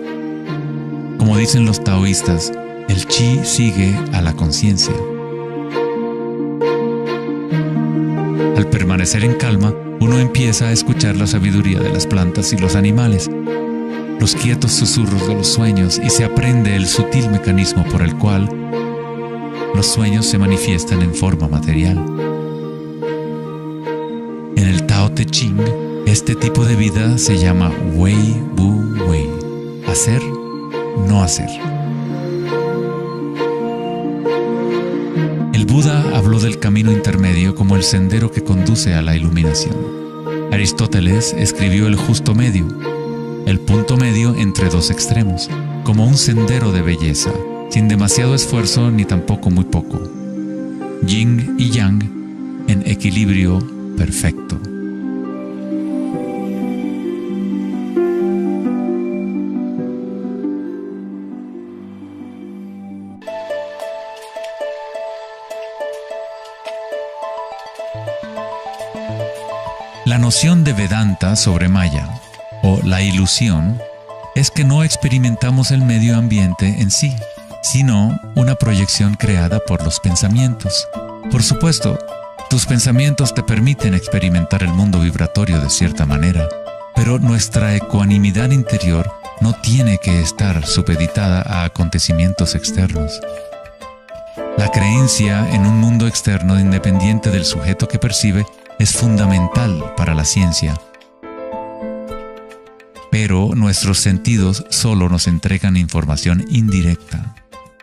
Como dicen los taoístas, el chi sigue a la conciencia. Al permanecer en calma, uno empieza a escuchar la sabiduría de las plantas y los animales, los quietos susurros de los sueños y se aprende el sutil mecanismo por el cual los sueños se manifiestan en forma material. En el Tao Te Ching, este tipo de vida se llama Wei Wu Wei, hacer, no hacer. El Buda habló del camino intermedio como el sendero que conduce a la iluminación. Aristóteles escribió el justo medio, el punto medio entre dos extremos, como un sendero de belleza, sin demasiado esfuerzo ni tampoco muy poco. Yin y Yang en equilibrio perfecto. La noción de Vedanta sobre Maya, o la ilusión, es que no experimentamos el medio ambiente en sí, sino una proyección creada por los pensamientos. Por supuesto, tus pensamientos te permiten experimentar el mundo vibratorio de cierta manera, pero nuestra ecuanimidad interior no tiene que estar supeditada a acontecimientos externos. La creencia en un mundo externo independiente del sujeto que percibe es fundamental para la ciencia. Pero nuestros sentidos solo nos entregan información indirecta.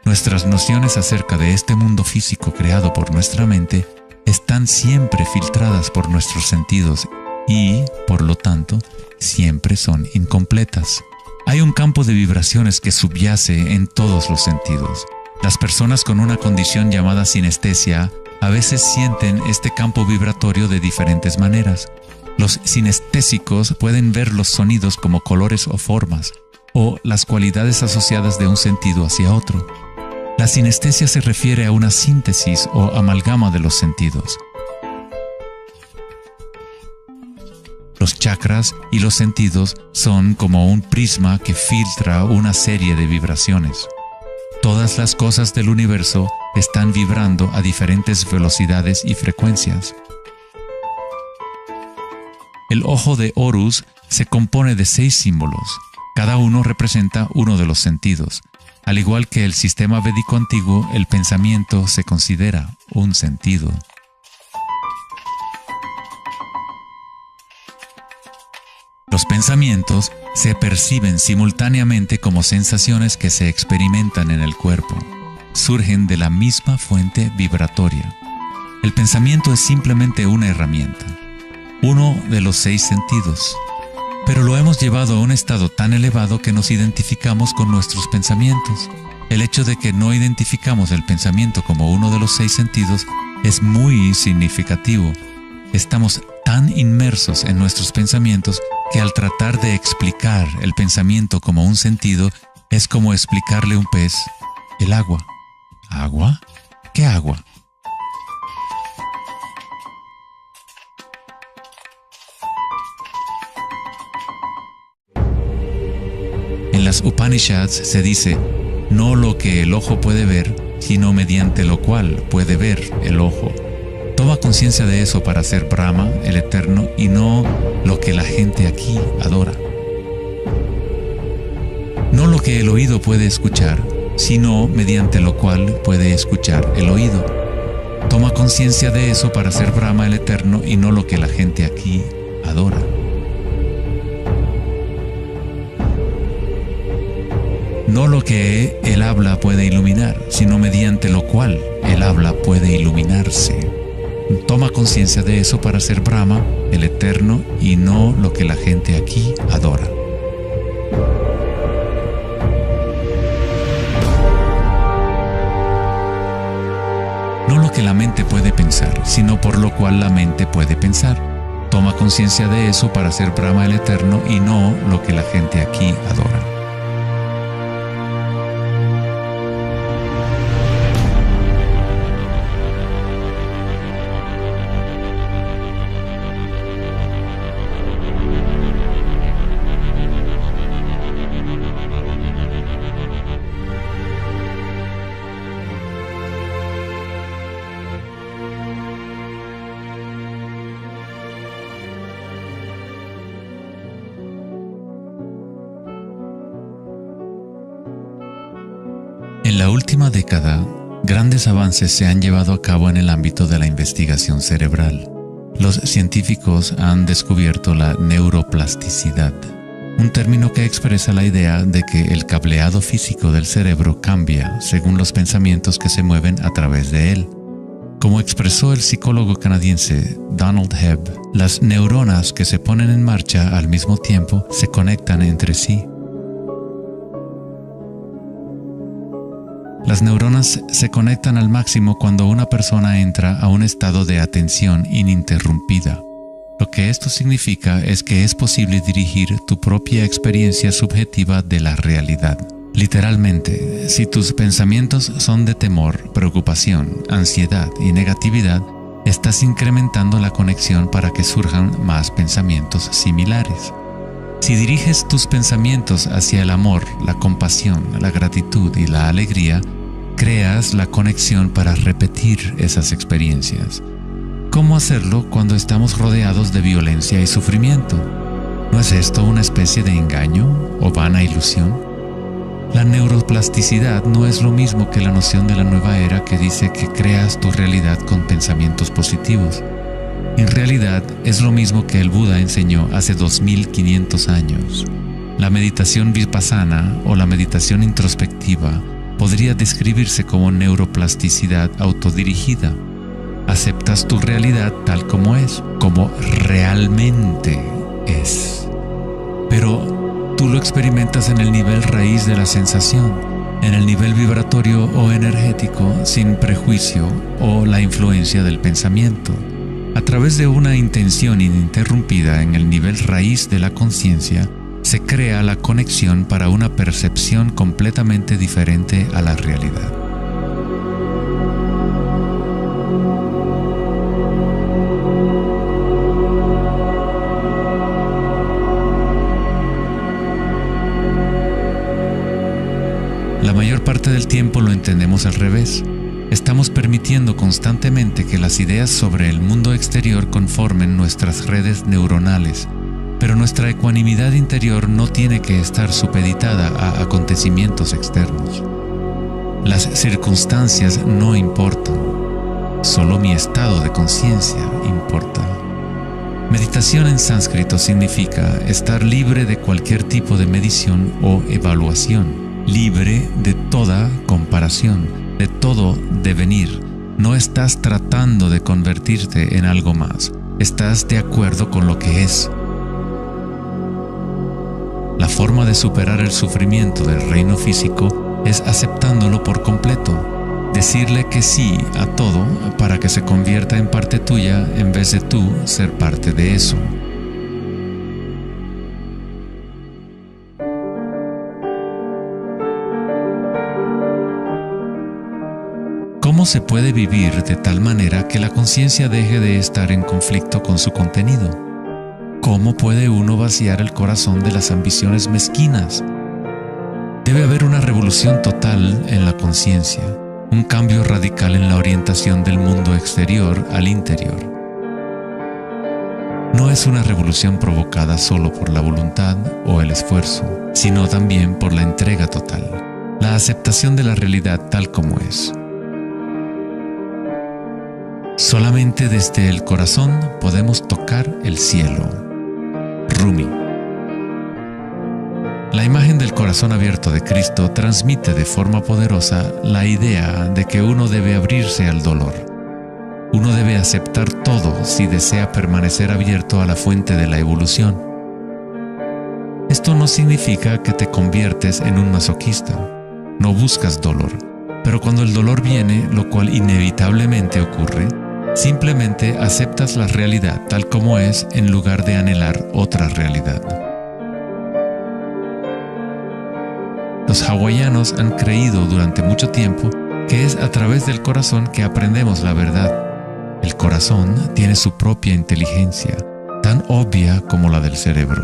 Nuestras nociones acerca de este mundo físico creado por nuestra mente están siempre filtradas por nuestros sentidos y, por lo tanto, siempre son incompletas. Hay un campo de vibraciones que subyace en todos los sentidos. Las personas con una condición llamada sinestesia a veces sienten este campo vibratorio de diferentes maneras. Los sinestésicos pueden ver los sonidos como colores o formas, o las cualidades asociadas de un sentido hacia otro. La sinestesia se refiere a una síntesis o amalgama de los sentidos. Los chakras y los sentidos son como un prisma que filtra una serie de vibraciones. Todas las cosas del universo están vibrando a diferentes velocidades y frecuencias. El ojo de Horus se compone de 6 símbolos. Cada uno representa uno de los sentidos. Al igual que el sistema védico antiguo, el pensamiento se considera un sentido. Los pensamientos se perciben simultáneamente como sensaciones que se experimentan en el cuerpo. Surgen de la misma fuente vibratoria. El pensamiento es simplemente una herramienta, uno de los 6 sentidos, pero lo hemos llevado a un estado tan elevado que nos identificamos con nuestros pensamientos. El hecho de que no identificamos el pensamiento como uno de los 6 sentidos es muy significativo. Estamos tan inmersos en nuestros pensamientos que al tratar de explicar el pensamiento como un sentido es como explicarle a un pez el agua. ¿Agua? ¿Qué agua? En las Upanishads se dice, no lo que el ojo puede ver, sino mediante lo cual puede ver el ojo. Toma conciencia de eso para ser Brahma, el Eterno, y no lo que la gente aquí adora. No lo que el oído puede escuchar, sino mediante lo cual puede escuchar el oído. Toma conciencia de eso para ser Brahma, el Eterno, y no lo que la gente aquí adora. No lo que el habla puede iluminar, sino mediante lo cual el habla puede iluminarse. Toma conciencia de eso para ser Brahma, el Eterno, y no lo que la gente aquí adora. No lo que la mente puede pensar, sino por lo cual la mente puede pensar. Toma conciencia de eso para ser Brahma, el Eterno, y no lo que la gente aquí adora. En la última década, grandes avances se han llevado a cabo en el ámbito de la investigación cerebral. Los científicos han descubierto la neuroplasticidad, un término que expresa la idea de que el cableado físico del cerebro cambia según los pensamientos que se mueven a través de él. Como expresó el psicólogo canadiense Donald Hebb, las neuronas que se ponen en marcha al mismo tiempo se conectan entre sí. Las neuronas se conectan al máximo cuando una persona entra a un estado de atención ininterrumpida. Lo que esto significa es que es posible dirigir tu propia experiencia subjetiva de la realidad. Literalmente, si tus pensamientos son de temor, preocupación, ansiedad y negatividad, estás incrementando la conexión para que surjan más pensamientos similares. Si diriges tus pensamientos hacia el amor, la compasión, la gratitud y la alegría, creas la conexión para repetir esas experiencias. ¿Cómo hacerlo cuando estamos rodeados de violencia y sufrimiento? ¿No es esto una especie de engaño o vana ilusión? La neuroplasticidad no es lo mismo que la noción de la nueva era que dice que creas tu realidad con pensamientos positivos. En realidad es lo mismo que el Buda enseñó hace 2500 años. La meditación vipassana o la meditación introspectiva podría describirse como neuroplasticidad autodirigida. Aceptas tu realidad tal como es, como realmente es. Pero tú lo experimentas en el nivel raíz de la sensación, en el nivel vibratorio o energético, sin prejuicio o la influencia del pensamiento. A través de una intención ininterrumpida en el nivel raíz de la conciencia, se crea la conexión para una percepción completamente diferente a la realidad. La mayor parte del tiempo lo entendemos al revés. Estamos permitiendo constantemente que las ideas sobre el mundo exterior conformen nuestras redes neuronales, pero nuestra ecuanimidad interior no tiene que estar supeditada a acontecimientos externos. Las circunstancias no importan, solo mi estado de conciencia importa. Meditación en sánscrito significa estar libre de cualquier tipo de medición o evaluación, libre de toda comparación, de todo devenir. No estás tratando de convertirte en algo más, estás de acuerdo con lo que es. La forma de superar el sufrimiento del reino físico es aceptándolo por completo, decirle que sí a todo para que se convierta en parte tuya en vez de tú ser parte de eso. ¿Cómo se puede vivir de tal manera que la conciencia deje de estar en conflicto con su contenido? ¿Cómo puede uno vaciar el corazón de las ambiciones mezquinas? Debe haber una revolución total en la conciencia, un cambio radical en la orientación del mundo exterior al interior. No es una revolución provocada solo por la voluntad o el esfuerzo, sino también por la entrega total, la aceptación de la realidad tal como es. Solamente desde el corazón podemos tocar el cielo. Rumi. La imagen del corazón abierto de Cristo transmite de forma poderosa la idea de que uno debe abrirse al dolor. Uno debe aceptar todo si desea permanecer abierto a la fuente de la evolución. Esto no significa que te conviertes en un masoquista. No buscas dolor, pero cuando el dolor viene, lo cual inevitablemente ocurre, simplemente aceptas la realidad tal como es en lugar de anhelar otra realidad. Los hawaianos han creído durante mucho tiempo que es a través del corazón que aprendemos la verdad. El corazón tiene su propia inteligencia, tan obvia como la del cerebro.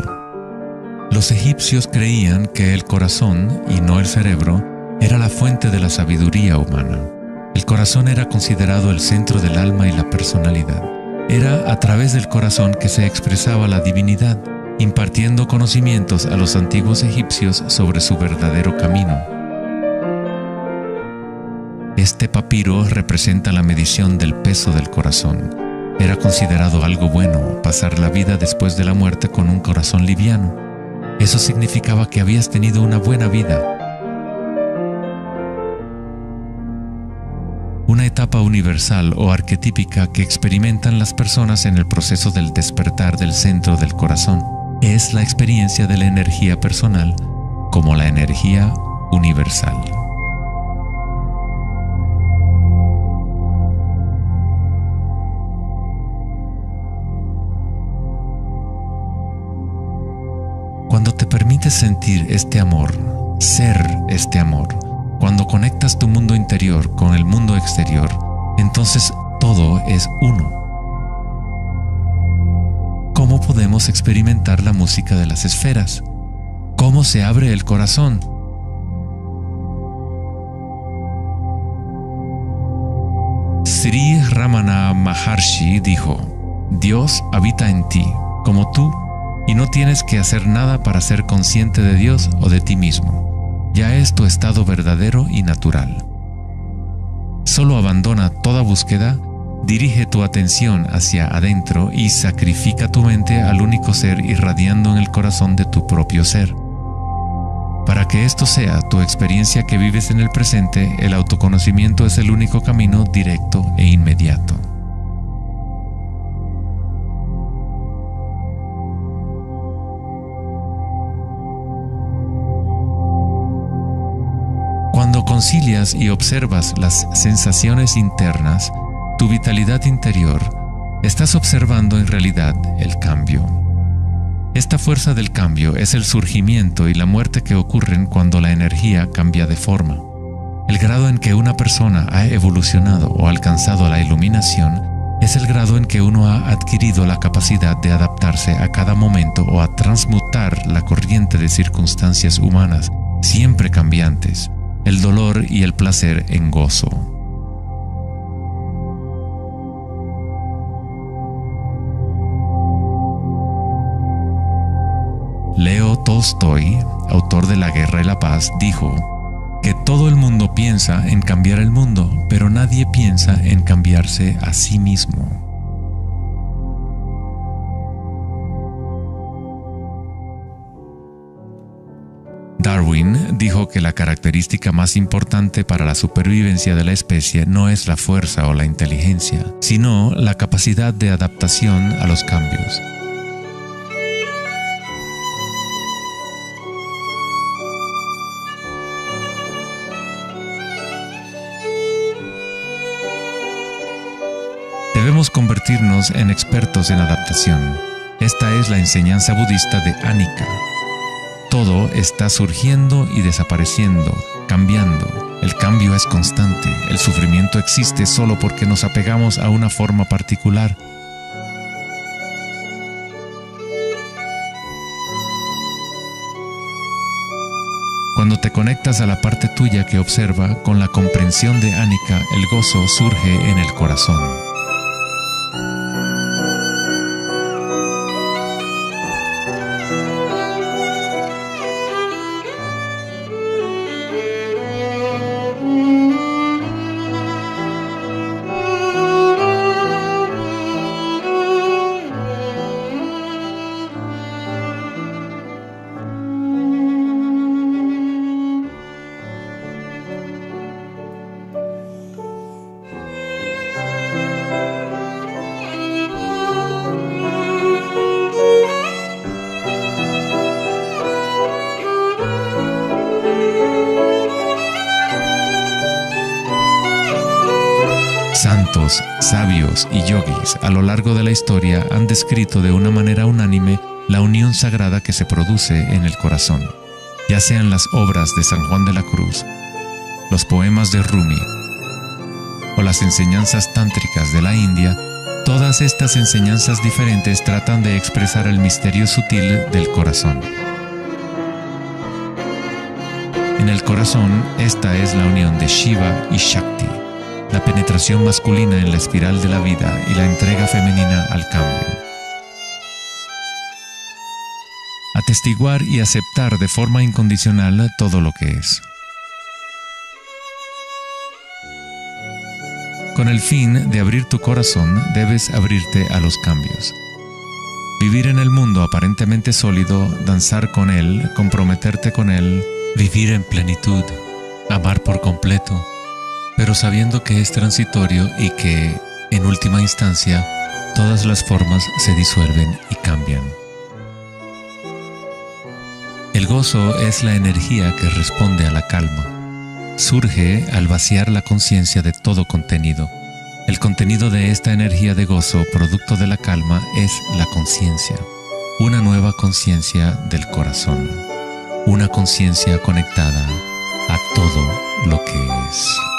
Los egipcios creían que el corazón, y no el cerebro, era la fuente de la sabiduría humana. El corazón era considerado el centro del alma y la personalidad. Era a través del corazón que se expresaba la divinidad, impartiendo conocimientos a los antiguos egipcios sobre su verdadero camino. Este papiro representa la medición del peso del corazón. Era considerado algo bueno pasar la vida después de la muerte con un corazón liviano. Eso significaba que habías tenido una buena vida. Una etapa universal o arquetípica que experimentan las personas en el proceso del despertar del centro del corazón es la experiencia de la energía personal como la energía universal. Cuando te permites sentir este amor, ser este amor, cuando conectas tu mundo interior con el mundo exterior, entonces todo es uno. ¿Cómo podemos experimentar la música de las esferas? ¿Cómo se abre el corazón? Sri Ramana Maharshi dijo: Dios habita en ti, como tú, y no tienes que hacer nada para ser consciente de Dios o de ti mismo. Ya es tu estado verdadero y natural. Solo abandona toda búsqueda, dirige tu atención hacia adentro y sacrifica tu mente al único ser irradiando en el corazón de tu propio ser. Para que esto sea tu experiencia que vives en el presente, el autoconocimiento es el único camino directo e inmediato. Cuando concilias y observas las sensaciones internas, tu vitalidad interior, estás observando en realidad el cambio. Esta fuerza del cambio es el surgimiento y la muerte que ocurren cuando la energía cambia de forma. El grado en que una persona ha evolucionado o alcanzado la iluminación es el grado en que uno ha adquirido la capacidad de adaptarse a cada momento o a transmutar la corriente de circunstancias humanas, siempre cambiantes, el dolor y el placer en gozo. Leo Tolstoy, autor de La Guerra y la Paz, dijo que todo el mundo piensa en cambiar el mundo, pero nadie piensa en cambiarse a sí mismo. Darwin dijo que la característica más importante para la supervivencia de la especie no es la fuerza o la inteligencia, sino la capacidad de adaptación a los cambios. Debemos convertirnos en expertos en adaptación. Esta es la enseñanza budista de Anika. Todo está surgiendo y desapareciendo, cambiando. El cambio es constante. El sufrimiento existe solo porque nos apegamos a una forma particular. Cuando te conectas a la parte tuya que observa, con la comprensión de Anika, el gozo surge en el corazón. Santos, sabios y yogis a lo largo de la historia han descrito de una manera unánime la unión sagrada que se produce en el corazón, ya sean las obras de San Juan de la Cruz, los poemas de Rumi o las enseñanzas tántricas de la India. Todas estas enseñanzas diferentes tratan de expresar el misterio sutil del corazón. En el corazón, esta es la unión de Shiva y Shakti, la penetración masculina en la espiral de la vida y la entrega femenina al cambio. Atestiguar y aceptar de forma incondicional todo lo que es. Con el fin de abrir tu corazón, debes abrirte a los cambios. Vivir en el mundo aparentemente sólido, danzar con él, comprometerte con él, vivir en plenitud, amar por completo, pero sabiendo que es transitorio y que, en última instancia, todas las formas se disuelven y cambian. El gozo es la energía que responde a la calma. Surge al vaciar la conciencia de todo contenido. El contenido de esta energía de gozo, producto de la calma, es la conciencia. Una nueva conciencia del corazón. Una conciencia conectada a todo lo que es.